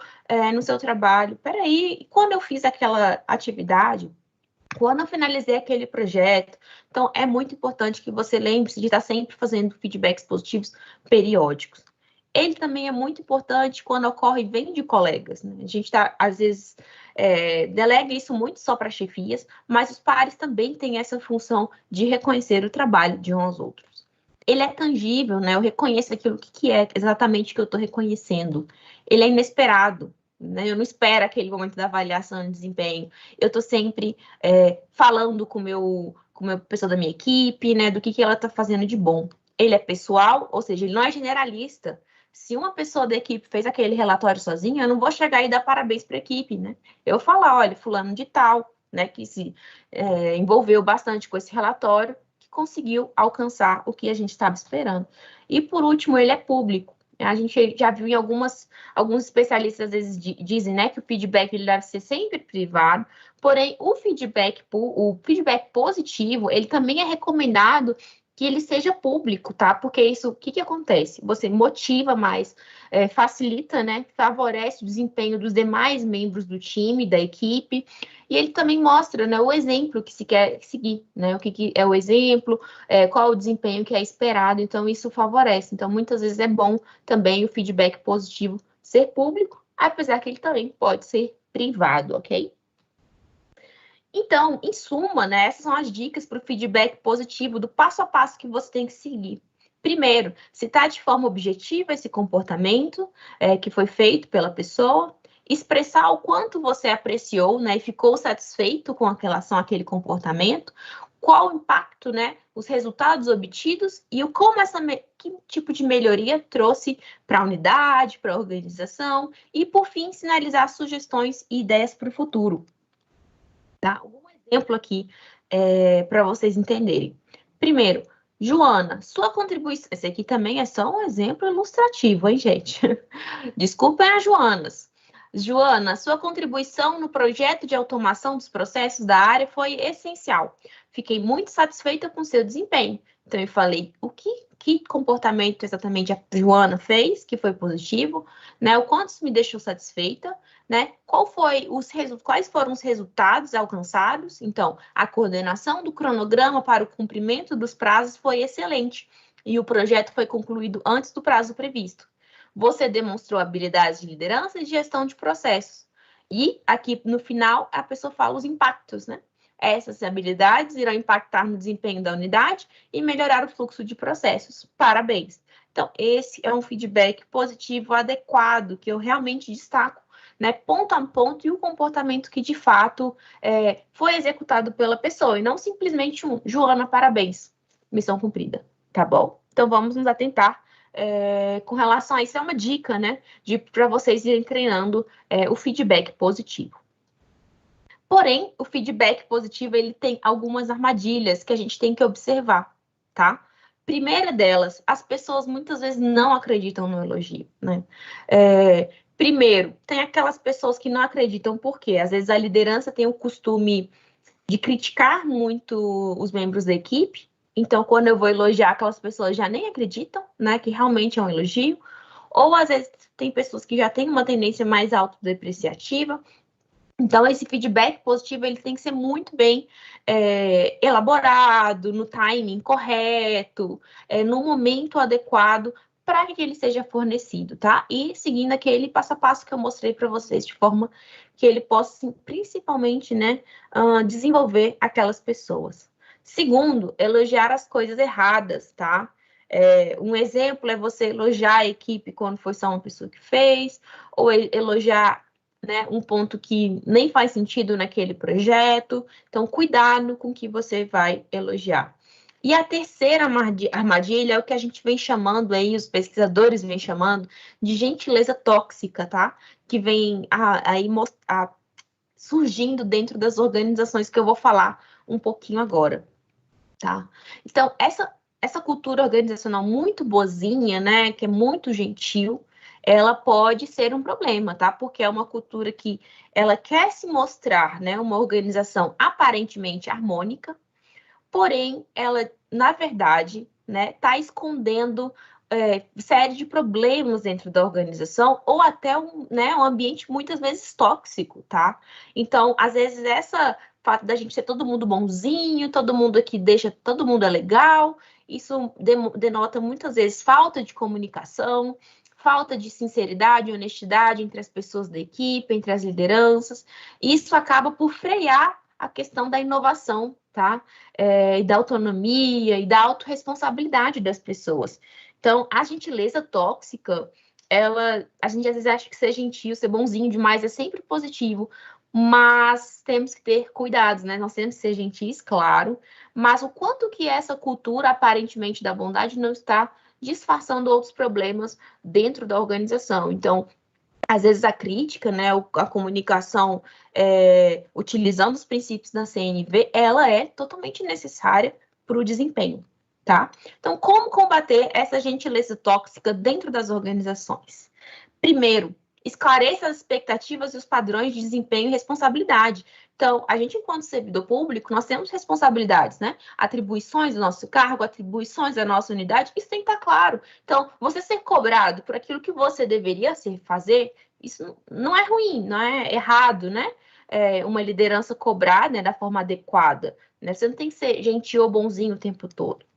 no seu trabalho. Peraí, quando eu fiz aquela atividade, quando eu finalizei aquele projeto, então é muito importante que você lembre-se de estar sempre fazendo feedbacks positivos periódicos. Ele também é muito importante quando ocorre e vem de colegas, né? A gente às vezes, delega isso muito só para chefias, mas os pares também têm essa função de reconhecer o trabalho de uns aos outros. Ele é tangível, né? Eu reconheço aquilo que é exatamente o que eu estou reconhecendo. Ele é inesperado, né? Eu não espero aquele momento da avaliação de desempenho. Eu estou sempre falando com a pessoa da minha equipe, né? Do que ela está fazendo de bom. Ele é pessoal, ou seja, ele não é generalista. Se uma pessoa da equipe fez aquele relatório sozinha, eu não vou chegar e dar parabéns para a equipe, né? Eu falar, olha, fulano de tal, né, que se envolveu bastante com esse relatório, que conseguiu alcançar o que a gente estava esperando. E, por último, ele é público. A gente já viu em alguns especialistas, às vezes, dizem, né, que o feedback ele deve ser sempre privado, porém, o feedback positivo, ele também é recomendado que ele seja público, tá? Porque isso, o que acontece? Você motiva mais, facilita, né? Favorece o desempenho dos demais membros do time, da equipe, e ele também mostra, né, o exemplo que se quer seguir, né? O que é o exemplo, qual o desempenho que é esperado, então isso favorece. Então, muitas vezes é bom também o feedback positivo ser público, apesar que ele também pode ser privado, ok? Então, em suma, né, essas são as dicas para o feedback positivo do passo a passo que você tem que seguir. Primeiro, citar de forma objetiva esse comportamento que foi feito pela pessoa, expressar o quanto você apreciou, né, e ficou satisfeito com relação àquele comportamento, qual o impacto, né, os resultados obtidos e que tipo de melhoria trouxe para a unidade, para a organização e, por fim, sinalizar sugestões e ideias para o futuro. Tá? Um exemplo aqui para vocês entenderem. Primeiro, Joana, sua contribuição... Esse aqui também é só um exemplo ilustrativo, hein, gente? Desculpem as Joanas. Joana, sua contribuição no projeto de automação dos processos da área foi essencial. Fiquei muito satisfeita com seu desempenho. Então, eu falei o que comportamento exatamente a Joana fez, que foi positivo, né? O quanto isso me deixou satisfeita, né? Quais foram os resultados alcançados? Então, a coordenação do cronograma para o cumprimento dos prazos foi excelente e o projeto foi concluído antes do prazo previsto. Você demonstrou habilidades de liderança e de gestão de processos. E aqui no final a pessoa fala os impactos, né? Essas habilidades irão impactar no desempenho da unidade e melhorar o fluxo de processos. Parabéns! Então, esse é um feedback positivo adequado que eu realmente destaco, né, ponto a ponto, e o comportamento que de fato foi executado pela pessoa, e não simplesmente Joana, parabéns, missão cumprida, tá bom? Então, vamos nos atentar com relação a isso, é uma dica, né, para vocês irem treinando o feedback positivo. Porém, o feedback positivo, ele tem algumas armadilhas que a gente tem que observar, tá? Primeira delas, as pessoas muitas vezes não acreditam no elogio, né? Primeiro, tem aquelas pessoas que não acreditam, por quê? Às vezes a liderança tem o costume de criticar muito os membros da equipe, então quando eu vou elogiar, aquelas pessoas já nem acreditam, né, que realmente é um elogio, ou às vezes tem pessoas que já têm uma tendência mais autodepreciativa. Então, esse feedback positivo, ele tem que ser muito bem elaborado, no timing correto, no momento adequado, para que ele seja fornecido, tá? E seguindo aquele passo a passo que eu mostrei para vocês, de forma que ele possa, principalmente, né, desenvolver aquelas pessoas. Segundo, elogiar as coisas erradas, tá? Um exemplo é você elogiar a equipe quando foi só uma pessoa que fez, ou elogiar, né, um ponto que nem faz sentido naquele projeto. Então, cuidado com o que você vai elogiar. E a terceira armadilha é o que a gente vem chamando aí, os pesquisadores vêm chamando de gentileza tóxica, tá? Que vem aí surgindo dentro das organizações que eu vou falar um pouquinho agora, tá? Então, essa cultura organizacional muito boazinha, né, que é muito gentil, ela pode ser um problema, tá? Porque é uma cultura que ela quer se mostrar, né, uma organização aparentemente harmônica, porém, ela, na verdade, né, tá escondendo série de problemas dentro da organização, ou até um ambiente muitas vezes tóxico, tá? Então, às vezes, fato da gente ser todo mundo bonzinho, todo mundo aqui deixa, todo mundo é legal, isso denota muitas vezes falta de comunicação, falta de sinceridade e honestidade entre as pessoas da equipe, entre as lideranças. Isso acaba por frear a questão da inovação, tá? E da autonomia e da autorresponsabilidade das pessoas. Então, a gentileza tóxica, a gente às vezes acha que ser gentil, ser bonzinho demais é sempre positivo, mas temos que ter cuidados, né? Nós temos que ser gentis, claro, mas o quanto que essa cultura aparentemente da bondade não está disfarçando outros problemas dentro da organização. Então, às vezes a crítica, né, a comunicação utilizando os princípios da CNV, ela é totalmente necessária para o desempenho, tá? Então, como combater essa gentileza tóxica dentro das organizações? Primeiro, esclareça as expectativas e os padrões de desempenho e responsabilidade. Então, a gente, enquanto servidor público, nós temos responsabilidades, né? Atribuições do nosso cargo, atribuições da nossa unidade, isso tem que estar claro. Então, você ser cobrado por aquilo que você deveria fazer, isso não é ruim, não é errado, né? Uma liderança cobrada, né, da forma adequada, né? Você não tem que ser gentil ou bonzinho o tempo todo.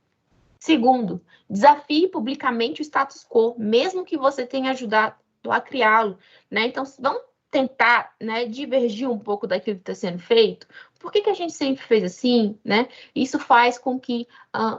Segundo, desafie publicamente o status quo, mesmo que você tenha ajudado a criá-lo, né? Então, vamos tentar, né, divergir um pouco daquilo que está sendo feito. Por que a gente sempre fez assim, né? Isso faz com que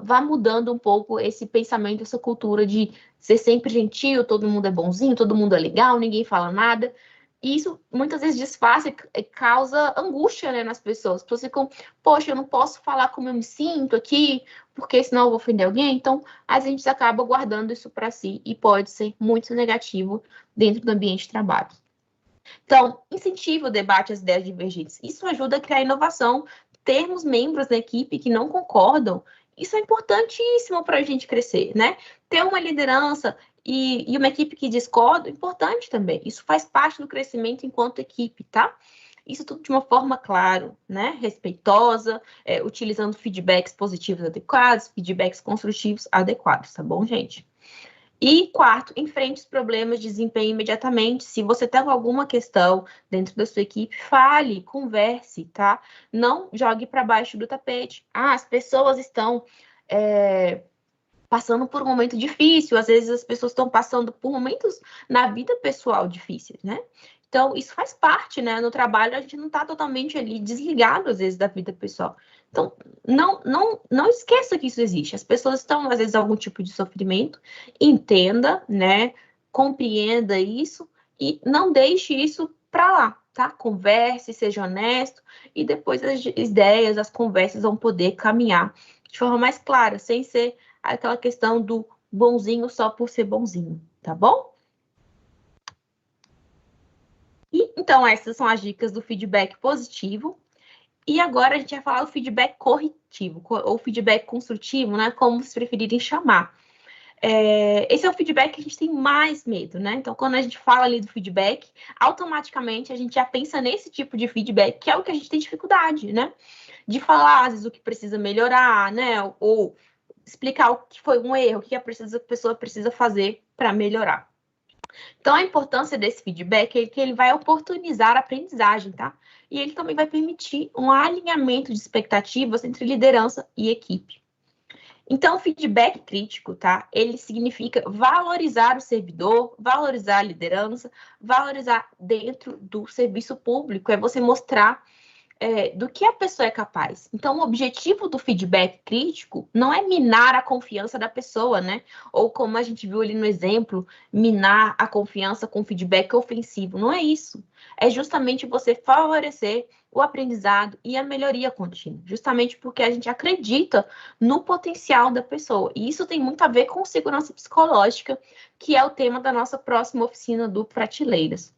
vá mudando um pouco esse pensamento, essa cultura de ser sempre gentil, todo mundo é bonzinho, todo mundo é legal, ninguém fala nada. E isso muitas vezes disfarça e causa angústia, né, nas pessoas. As pessoas ficam, poxa, eu não posso falar como eu me sinto aqui, porque senão eu vou ofender alguém. Então, a gente acaba guardando isso para si e pode ser muito negativo dentro do ambiente de trabalho. Então, incentive o debate às ideias divergentes. Isso ajuda a criar inovação. Termos membros da equipe que não concordam, isso é importantíssimo para a gente crescer, né? Ter uma liderança e uma equipe que discorda, importante também. Isso faz parte do crescimento enquanto equipe, tá? Isso tudo de uma forma, claro, né? Respeitosa, utilizando feedbacks positivos adequados, feedbacks construtivos adequados, tá bom, gente? E quarto, enfrente os problemas de desempenho imediatamente. Se você tem alguma questão dentro da sua equipe, fale, converse, tá? Não jogue para baixo do tapete. As pessoas estão passando por um momento difícil. Às vezes as pessoas estão passando por momentos na vida pessoal difíceis, né? Então, isso faz parte, né? No trabalho, a gente não está totalmente ali desligado, às vezes, da vida pessoal. Então, não esqueça que isso existe. As pessoas estão, às vezes, em algum tipo de sofrimento. Entenda, né? Compreenda isso e não deixe isso para lá, tá? Converse, seja honesto e depois as ideias, as conversas vão poder caminhar de forma mais clara, sem ser aquela questão do bonzinho só por ser bonzinho, tá bom? Então, essas são as dicas do feedback positivo. E agora a gente vai falar do feedback corretivo, ou feedback construtivo, né? Como vocês preferirem chamar. Esse é o feedback que a gente tem mais medo, né? Então, quando a gente fala ali do feedback, automaticamente a gente já pensa nesse tipo de feedback, que é o que a gente tem dificuldade, né? De falar, às vezes, o que precisa melhorar, né? Ou explicar o que foi um erro, o que a pessoa precisa fazer para melhorar. Então, a importância desse feedback é que ele vai oportunizar a aprendizagem, tá? E ele também vai permitir um alinhamento de expectativas entre liderança e equipe. Então, o feedback crítico, tá? Ele significa valorizar o servidor, valorizar a liderança, valorizar dentro do serviço público. É você mostrar do que a pessoa é capaz. Então, o objetivo do feedback crítico não é minar a confiança da pessoa, né? Ou como a gente viu ali no exemplo, minar a confiança com feedback ofensivo. Não é isso. É justamente você favorecer o aprendizado e a melhoria contínua. Justamente porque a gente acredita no potencial da pessoa. E isso tem muito a ver com segurança psicológica, que é o tema da nossa próxima oficina do Prateleiras.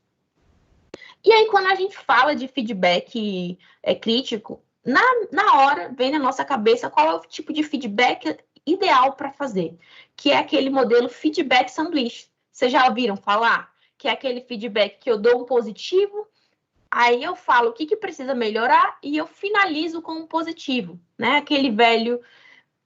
E aí, quando a gente fala de feedback crítico, na hora vem na nossa cabeça qual é o tipo de feedback ideal para fazer, que é aquele modelo feedback sanduíche. Vocês já ouviram falar? Que é aquele feedback que eu dou um positivo, aí eu falo o que precisa melhorar e eu finalizo com um positivo, né? Aquele velho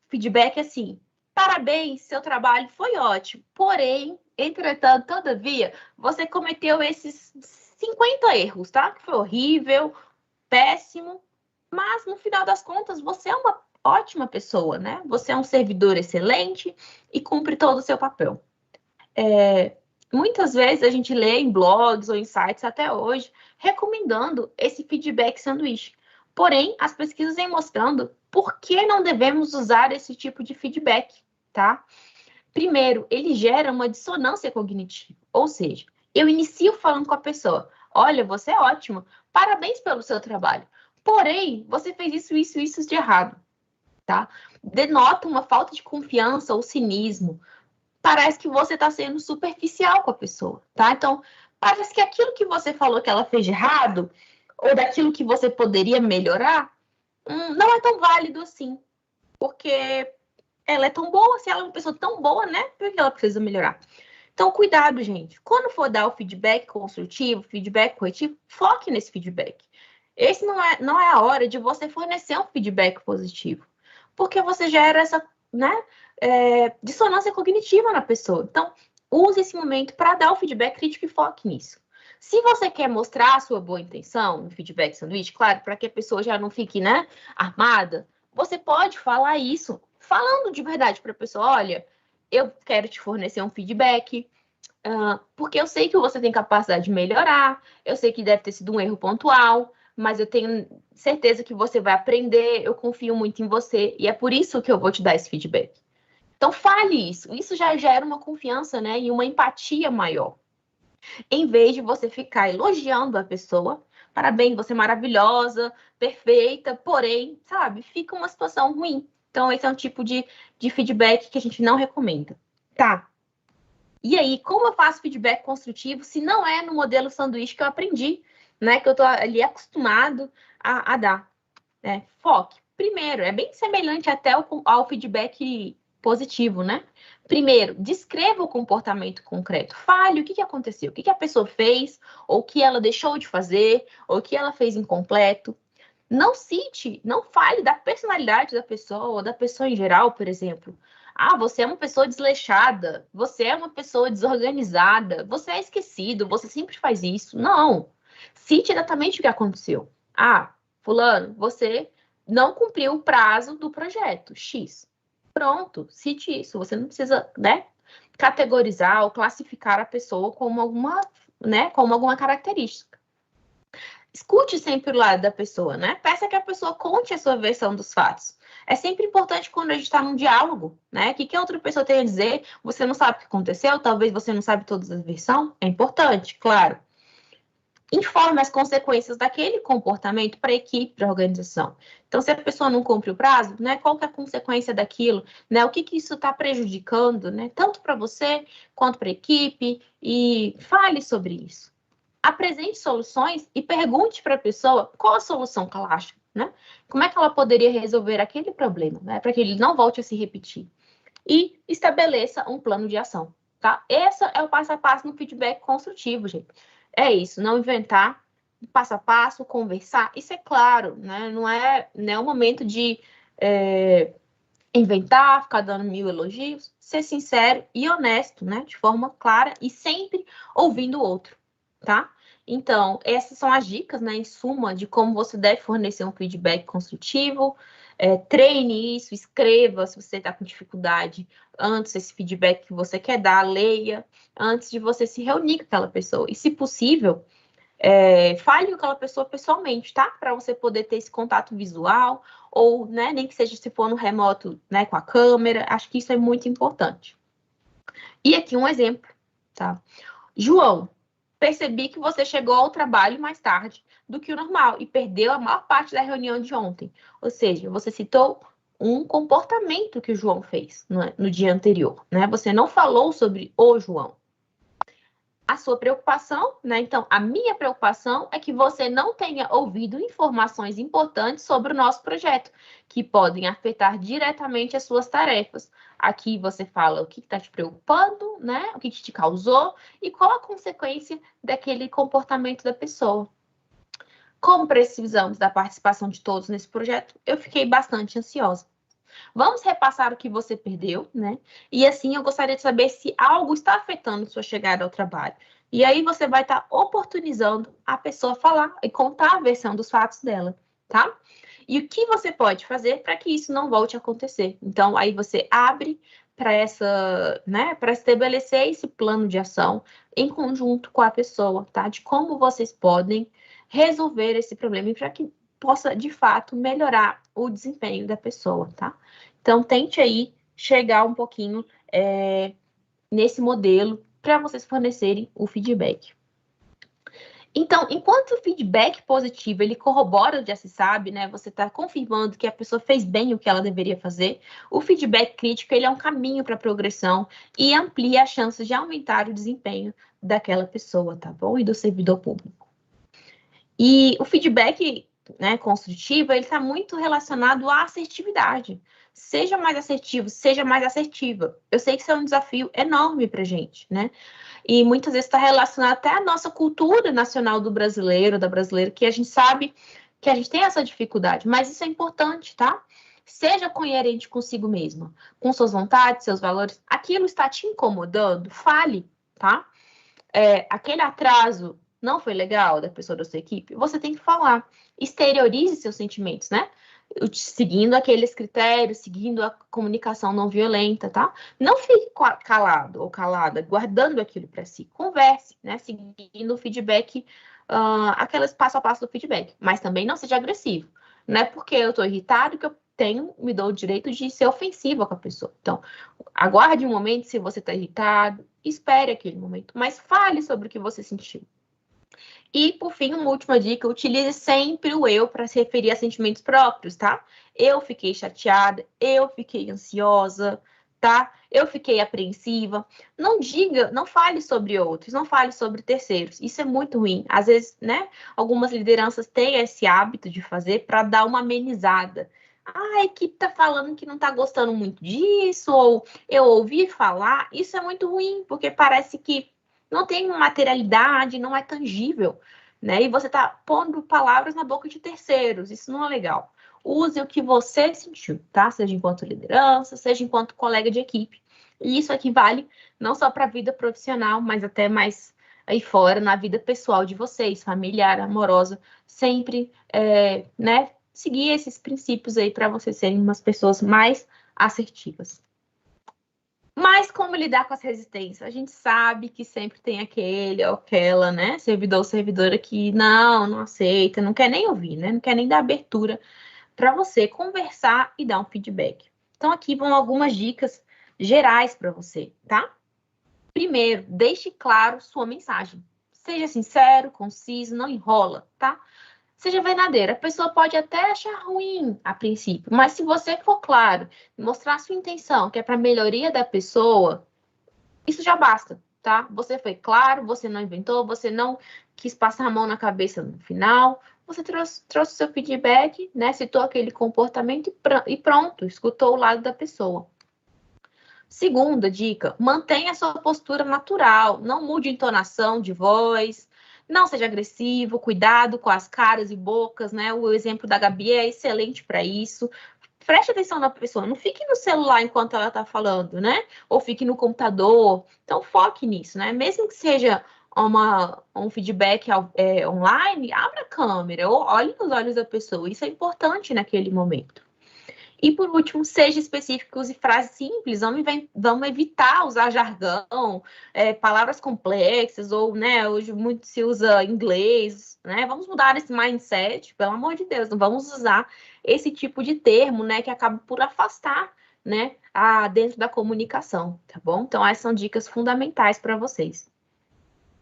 feedback assim, parabéns, seu trabalho foi ótimo, porém, entretanto, todavia, você cometeu esses 50 erros, tá? Que foi horrível, péssimo, mas no final das contas você é uma ótima pessoa, né? Você é um servidor excelente e cumpre todo o seu papel. Muitas vezes a gente lê em blogs ou em sites até hoje recomendando esse feedback sanduíche. Porém, as pesquisas vêm mostrando por que não devemos usar esse tipo de feedback, tá? Primeiro, ele gera uma dissonância cognitiva, ou seja, eu inicio falando com a pessoa, olha, você é ótimo, parabéns pelo seu trabalho. Porém, você fez isso de errado, tá? Denota uma falta de confiança ou cinismo. Parece que você está sendo superficial com a pessoa, tá? Então, parece que aquilo que você falou que ela fez de errado, ou daquilo que você poderia melhorar, não é tão válido assim. Porque ela é tão boa, se ela é uma pessoa tão boa, né? Por que ela precisa melhorar? Então, cuidado, gente. Quando for dar o feedback construtivo, feedback corretivo, foque nesse feedback. Esse não é a hora de você fornecer um feedback positivo, porque você gera essa, né, dissonância cognitiva na pessoa. Então, use esse momento para dar o feedback crítico e foque nisso. Se você quer mostrar a sua boa intenção no feedback sanduíche, claro, para que a pessoa já não fique, né, armada, você pode falar isso, falando de verdade para a pessoa, olha, eu quero te fornecer um feedback, porque eu sei que você tem capacidade de melhorar, eu sei que deve ter sido um erro pontual, mas eu tenho certeza que você vai aprender, eu confio muito em você, e é por isso que eu vou te dar esse feedback. Então, fale isso. Isso já gera uma confiança, né, e uma empatia maior. Em vez de você ficar elogiando a pessoa, parabéns, você é maravilhosa, perfeita, porém, sabe, fica uma situação ruim. Então, esse é um tipo de feedback que a gente não recomenda. Tá. E aí, como eu faço feedback construtivo se não é no modelo sanduíche que eu aprendi, né, que eu tô ali acostumado a dar? Né? Foque. Primeiro, é bem semelhante até ao feedback positivo, né? Primeiro, descreva o comportamento concreto. Fale o que aconteceu, o que a pessoa fez, ou o que ela deixou de fazer, ou o que ela fez incompleto. Não cite, não fale da personalidade da pessoa, ou da pessoa em geral, por exemplo. Ah, você é uma pessoa desleixada, você é uma pessoa desorganizada, você é esquecido, você sempre faz isso. Não. Cite exatamente o que aconteceu. Ah, fulano, você não cumpriu o prazo do projeto X. Pronto, cite isso. Você não precisa, né, categorizar ou classificar a pessoa como alguma característica. Escute sempre o lado da pessoa, né? Peça que a pessoa conte a sua versão dos fatos. É sempre importante quando a gente está num diálogo, né? O que a outra pessoa tem a dizer? Você não sabe o que aconteceu? Talvez você não sabe todas as versões? É importante, claro. Informe as consequências daquele comportamento para a equipe, para a organização. Então, se a pessoa não cumpre o prazo, né, qual que é a consequência daquilo? Né, o que isso está prejudicando, né, tanto para você quanto para a equipe, e fale sobre isso. Apresente soluções e pergunte para a pessoa qual a solução que ela acha, né? Como é que ela poderia resolver aquele problema, né, para que ele não volte a se repetir. E estabeleça um plano de ação, tá? Esse é o passo a passo no feedback construtivo, gente. É isso, não inventar, passo a passo, conversar. Isso é claro, né? Não é o momento de inventar, ficar dando 1000 elogios. Ser sincero e honesto, né? De forma clara e sempre ouvindo o outro, tá? Então, essas são as dicas, né? Em suma, de como você deve fornecer um feedback construtivo. Treine isso, escreva se você está com dificuldade antes desse feedback que você quer dar, leia antes de você se reunir com aquela pessoa. E, se possível, fale com aquela pessoa pessoalmente, tá? Para você poder ter esse contato visual, ou, né, nem que seja se for no remoto, né, com a câmera. Acho que isso é muito importante. E aqui um exemplo, tá? João, percebi que você chegou ao trabalho mais tarde do que o normal e perdeu a maior parte da reunião de ontem. Ou seja, você citou um comportamento que o João fez no dia anterior, né? Você não falou sobre o João. A sua preocupação, né? Então, a minha preocupação é que você não tenha ouvido informações importantes sobre o nosso projeto, que podem afetar diretamente as suas tarefas. Aqui você fala o que está te preocupando, né? O que te causou e qual a consequência daquele comportamento da pessoa. Como precisamos da participação de todos nesse projeto, eu fiquei bastante ansiosa. Vamos repassar o que você perdeu, né? E assim, eu gostaria de saber se algo está afetando sua chegada ao trabalho. E aí você vai estar oportunizando a pessoa falar e contar a versão dos fatos dela, tá? E o que você pode fazer para que isso não volte a acontecer? Então, aí você abre para para estabelecer esse plano de ação em conjunto com a pessoa, tá? De como vocês podem resolver esse problema e para que possa, de fato, melhorar o desempenho da pessoa, tá? Então, tente aí chegar um pouquinho nesse modelo para vocês fornecerem o feedback. Então, enquanto o feedback positivo, ele corrobora, já se sabe, né? Você está confirmando que a pessoa fez bem o que ela deveria fazer. O feedback crítico, ele é um caminho para a progressão e amplia as chances de aumentar o desempenho daquela pessoa, tá bom? E do servidor público. E o feedback, né, construtivo, ele está muito relacionado à assertividade. Seja mais assertivo, seja mais assertiva. Eu sei que isso é um desafio enorme pra gente, né? E muitas vezes está relacionado até à nossa cultura nacional do brasileiro, da brasileira, que a gente sabe que a gente tem essa dificuldade, mas isso é importante, tá? Seja coerente consigo mesma, com suas vontades, seus valores. Aquilo está te incomodando? Fale, tá? Aquele atraso não foi legal da pessoa da sua equipe? Você tem que falar. Exteriorize seus sentimentos, né? Seguindo aqueles critérios, seguindo a comunicação não violenta, tá? Não fique calado ou calada, guardando aquilo para si. Converse, né? Seguindo o feedback, aquelas passo a passo do feedback. Mas também não seja agressivo. Não é porque eu estou irritado que eu me dou o direito de ser ofensiva com a pessoa. Então, aguarde um momento se você está irritado, espere aquele momento, mas fale sobre o que você sentiu. E, por fim, uma última dica, utilize sempre o eu para se referir a sentimentos próprios, tá? Eu fiquei chateada, eu fiquei ansiosa, tá? Eu fiquei apreensiva. Não diga, não fale sobre outros, não fale sobre terceiros. Isso é muito ruim. Às vezes, né, algumas lideranças têm esse hábito de fazer para dar uma amenizada. A equipe tá falando que não tá gostando muito disso, ou eu ouvi falar. Isso é muito ruim, porque parece que não tem materialidade, não é tangível, né? E você tá pondo palavras na boca de terceiros, isso não é legal. Use o que você sentiu, tá? Seja enquanto liderança, seja enquanto colega de equipe. E isso aqui vale não só para a vida profissional, mas até mais aí fora, na vida pessoal de vocês, familiar, amorosa, sempre, né? Seguir esses princípios aí para vocês serem umas pessoas mais assertivas. Mas como lidar com as resistências? A gente sabe que sempre tem aquele ou aquela, né, servidor ou servidora que não aceita, não quer nem ouvir, né, não quer nem dar abertura para você conversar e dar um feedback. Então, aqui vão algumas dicas gerais para você, tá? Primeiro, deixe claro sua mensagem. Seja sincero, conciso, não enrola, tá? Seja verdadeiro. A pessoa pode até achar ruim a princípio, mas se você for claro, mostrar a sua intenção, que é para a melhoria da pessoa, isso já basta, tá? Você foi claro, você não inventou, você não quis passar a mão na cabeça no final, você trouxe o seu feedback, né? Citou aquele comportamento e pronto, escutou o lado da pessoa. Segunda dica, mantenha a sua postura natural, não mude a entonação de voz, não seja agressivo, cuidado com as caras e bocas, né? O exemplo da Gabi é excelente para isso. Preste atenção na pessoa, não fique no celular enquanto ela está falando, né? Ou fique no computador. Então, foque nisso, né? Mesmo que seja um feedback online, abra a câmera, ou olhe nos olhos da pessoa. Isso é importante naquele momento. E, por último, seja específico, use frases simples, vamos evitar usar jargão, palavras complexas, ou, né, hoje muito se usa inglês, né, vamos mudar esse mindset, pelo amor de Deus, não vamos usar esse tipo de termo, né, que acaba por afastar, né, dentro da comunicação, tá bom? Então, essas são dicas fundamentais para vocês.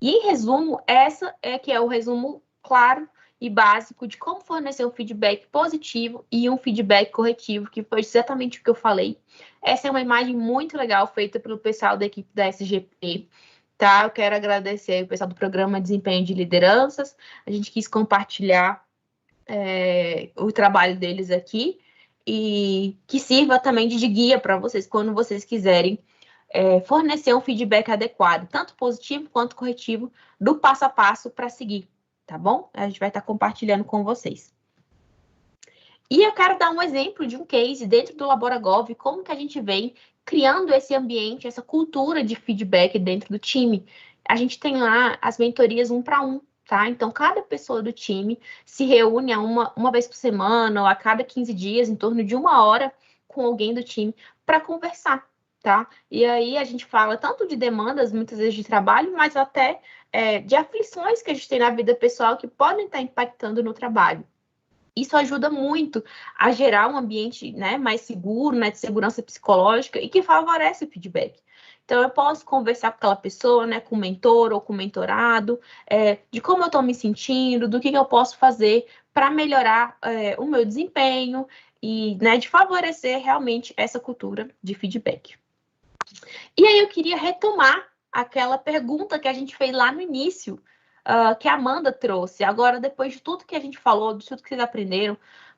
E, em resumo, essa que é o resumo claro e básico de como fornecer um feedback positivo e um feedback corretivo, que foi exatamente o que eu falei. Essa é uma imagem muito legal, feita pelo pessoal da equipe da SGP, tá? Eu quero agradecer o pessoal do Programa Desempenho de Lideranças, a gente quis compartilhar o trabalho deles aqui, e que sirva também de guia para vocês, quando vocês quiserem fornecer um feedback adequado, tanto positivo quanto corretivo, do passo a passo para seguir. Tá bom? A gente vai estar compartilhando com vocês. E eu quero dar um exemplo de um case dentro do LaboraGov, como que a gente vem criando esse ambiente, essa cultura de feedback dentro do time. A gente tem lá as mentorias 1 para 1, tá? Então, cada pessoa do time se reúne uma vez por semana, ou a cada 15 dias, em torno de 1 hora, com alguém do time, para conversar, tá? E aí a gente fala tanto de demandas, muitas vezes de trabalho, mas até de aflições que a gente tem na vida pessoal que podem estar impactando no trabalho. Isso ajuda muito a gerar um ambiente, né, mais seguro, né, de segurança psicológica e que favorece o feedback. Então, eu posso conversar com aquela pessoa, né, com o mentor ou com o mentorado, de como eu estou me sentindo, do que eu posso fazer para melhorar o meu desempenho e, né, de favorecer realmente essa cultura de feedback. E aí eu queria retomar aquela pergunta que a gente fez lá no início, que a Amanda trouxe. Agora, depois de tudo que a gente falou, de tudo que vocês aprenderam,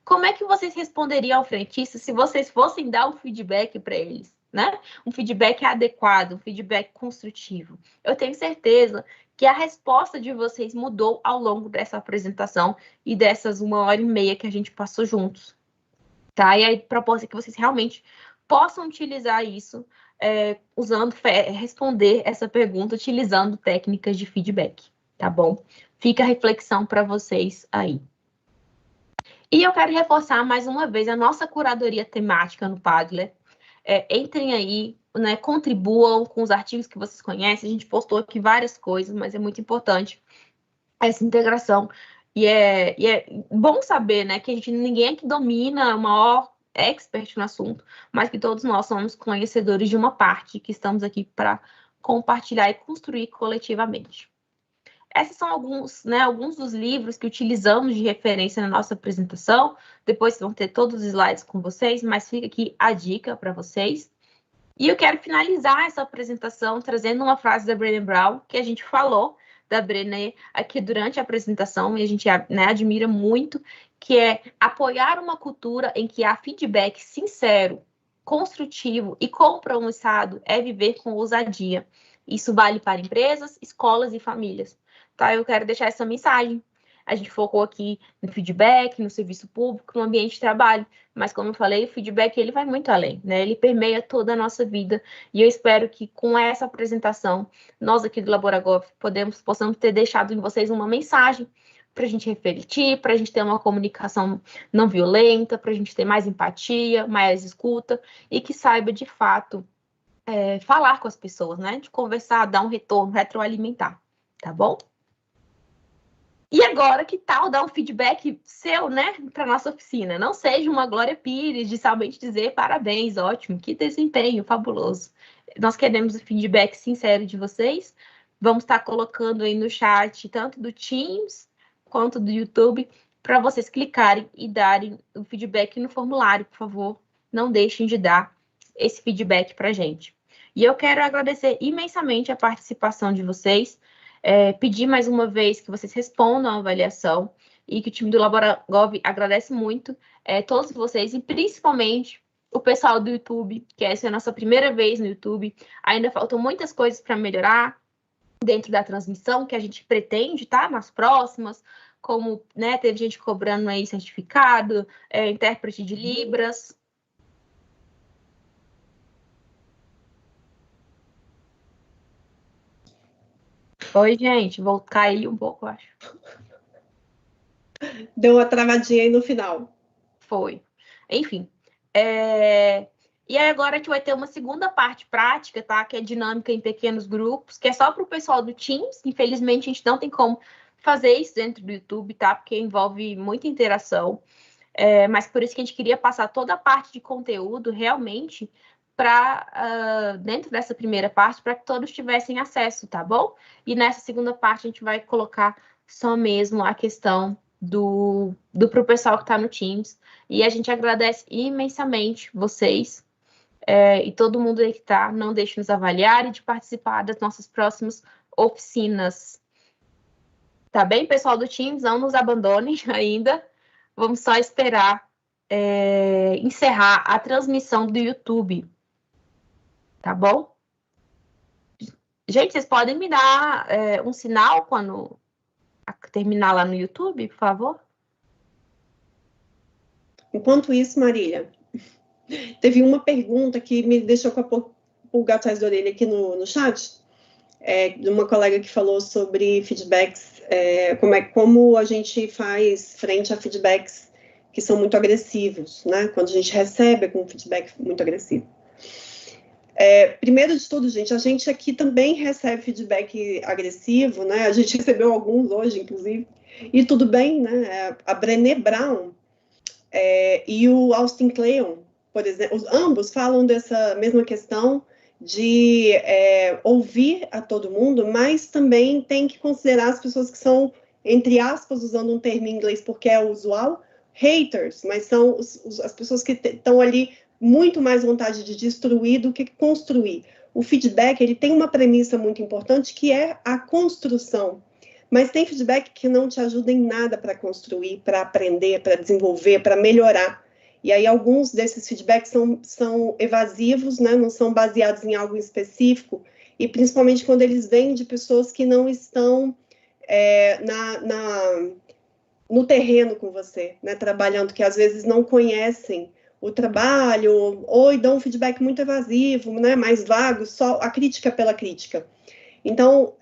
como é que vocês responderiam ao frentista se vocês fossem dar um feedback para eles, né? Um feedback adequado, um feedback construtivo. Eu tenho certeza que a resposta de vocês mudou ao longo dessa apresentação e dessas 1h30 que a gente passou juntos, tá? E a proposta é que vocês realmente possam utilizar isso, responder essa pergunta utilizando técnicas de feedback, tá bom? Fica a reflexão para vocês aí. E eu quero reforçar mais uma vez a nossa curadoria temática no Padlet. Entrem aí, né, contribuam com os artigos que vocês conhecem. A gente postou aqui várias coisas, mas é muito importante essa integração. E é bom saber, né, que ninguém aqui domina o maior expert no assunto, mas que todos nós somos conhecedores de uma parte que estamos aqui para compartilhar e construir coletivamente. Esses são alguns dos livros que utilizamos de referência na nossa apresentação. Depois vão ter todos os slides com vocês, mas fica aqui a dica para vocês. E eu quero finalizar essa apresentação trazendo uma frase da Brené Brown, que a gente falou da Brené aqui durante a apresentação, e a gente, né, admira muito, que é apoiar uma cultura em que há feedback sincero, construtivo e compromissado é viver com ousadia. Isso vale para empresas, escolas e famílias. Tá? Eu quero deixar essa mensagem. A gente focou aqui no feedback, no serviço público, no ambiente de trabalho, mas como eu falei, o feedback ele vai muito além, né? Ele permeia toda a nossa vida, e eu espero que com essa apresentação, nós aqui do Laboragov possamos ter deixado em vocês uma mensagem para a gente refletir, para a gente ter uma comunicação não violenta, para a gente ter mais empatia, mais escuta, e que saiba de fato falar com as pessoas, né? De conversar, dar um retorno, retroalimentar, tá bom? E agora, que tal dar um feedback seu, né, para nossa oficina? Não seja uma Glória Pires de somente dizer parabéns, ótimo, que desempenho fabuloso. Nós queremos o feedback sincero de vocês. Vamos estar colocando aí no chat, tanto do Teams quanto do YouTube, para vocês clicarem e darem o feedback no formulário, por favor. Não deixem de dar esse feedback para a gente. E eu quero agradecer imensamente a participação de vocês. Pedir mais uma vez que vocês respondam a avaliação e que o time do Laboragov agradece muito todos vocês e principalmente o pessoal do YouTube, que essa é a nossa primeira vez no YouTube. Ainda faltam muitas coisas para melhorar dentro da transmissão que a gente pretende, tá? Nas próximas, como, né, teve gente cobrando aí certificado, intérprete de Libras. Oi, gente, vou cair um pouco, eu acho. Deu uma travadinha aí no final. Foi. Enfim. E aí agora a gente vai ter uma segunda parte prática, tá? Que é dinâmica em pequenos grupos, que é só para o pessoal do Teams. Infelizmente, a gente não tem como fazer isso dentro do YouTube, tá? Porque envolve muita interação. Mas por isso que a gente queria passar toda a parte de conteúdo realmente para dentro dessa primeira parte, para que todos tivessem acesso, tá bom? E nessa segunda parte a gente vai colocar só mesmo a questão pro pessoal que está no Teams. E a gente agradece imensamente vocês e todo mundo aí que está. Não deixe de nos avaliar e de participar das nossas próximas oficinas. Tá bem, pessoal do Teams? Não nos abandonem ainda. Vamos só esperar encerrar a transmissão do YouTube. Tá bom? Gente, vocês podem me dar um sinal quando terminar lá no YouTube, por favor? Enquanto isso, Marília, teve uma pergunta que me deixou com a pulga atrás da orelha aqui no chat, de uma colega que falou sobre feedbacks, como a gente faz frente a feedbacks que são muito agressivos, né? Quando a gente recebe um feedback muito agressivo. Primeiro de tudo, gente, a gente aqui também recebe feedback agressivo, né? A gente recebeu alguns hoje, inclusive, e tudo bem, né? A Brené Brown e o Austin Kleon, por exemplo, ambos falam dessa mesma questão de ouvir a todo mundo, mas também tem que considerar as pessoas que são, entre aspas, usando um termo em inglês porque é usual, haters, mas são as pessoas que estão ali muito mais vontade de destruir do que construir. O feedback, ele tem uma premissa muito importante, que é a construção. Mas tem feedback que não te ajuda em nada para construir, para aprender, para desenvolver, para melhorar. E aí alguns desses feedbacks são evasivos, né? Não são baseados em algo específico, e principalmente quando eles vêm de pessoas que não estão no terreno com você, né? Trabalhando, que às vezes não conhecem o trabalho, ou dão um feedback muito evasivo, né? Mais vago, só a crítica pela crítica. Então,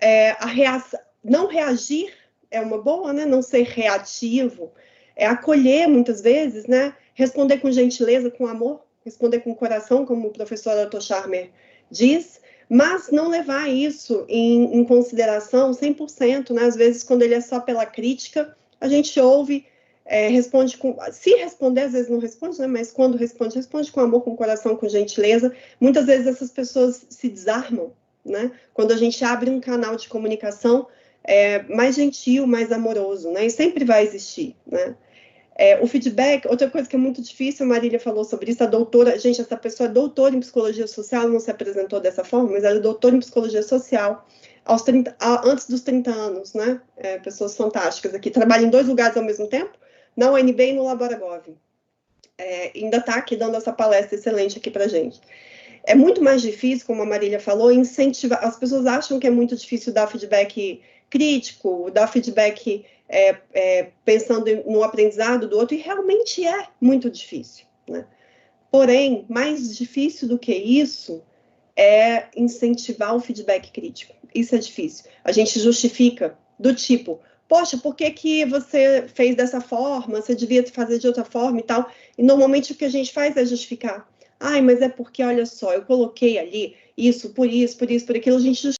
não reagir é uma boa, né? Não ser reativo, acolher muitas vezes, né? Responder com gentileza, com amor, responder com coração, como o professor Otto Scharmer diz, mas não levar isso em consideração 100%, né? Às vezes, quando ele é só pela crítica, a gente ouve, responde se responder, às vezes não responde, né? Mas quando responde com amor, com coração, com gentileza. Muitas vezes essas pessoas se desarmam, né? Quando a gente abre um canal de comunicação mais gentil, mais amoroso, né? E sempre vai existir, né? O feedback, outra coisa que é muito difícil, a Marília falou sobre isso, a doutora, gente, essa pessoa é doutora em psicologia social, não se apresentou dessa forma, mas ela é doutora em psicologia social, antes dos 30 anos, né? Pessoas fantásticas aqui, trabalha em 2 lugares ao mesmo tempo, na UNB e no Laboragov. Ainda está aqui dando essa palestra excelente aqui para gente. É muito mais difícil, como a Marília falou, incentivar. As pessoas acham que é muito difícil dar feedback crítico, dar feedback pensando no aprendizado do outro, e realmente é muito difícil, né? Porém, mais difícil do que isso é incentivar o feedback crítico. Isso é difícil. A gente justifica do tipo, poxa, por que você fez dessa forma? Você devia fazer de outra forma e tal. E normalmente o que a gente faz é justificar. Ai, mas é porque, olha só, eu coloquei ali isso, por aquilo, a gente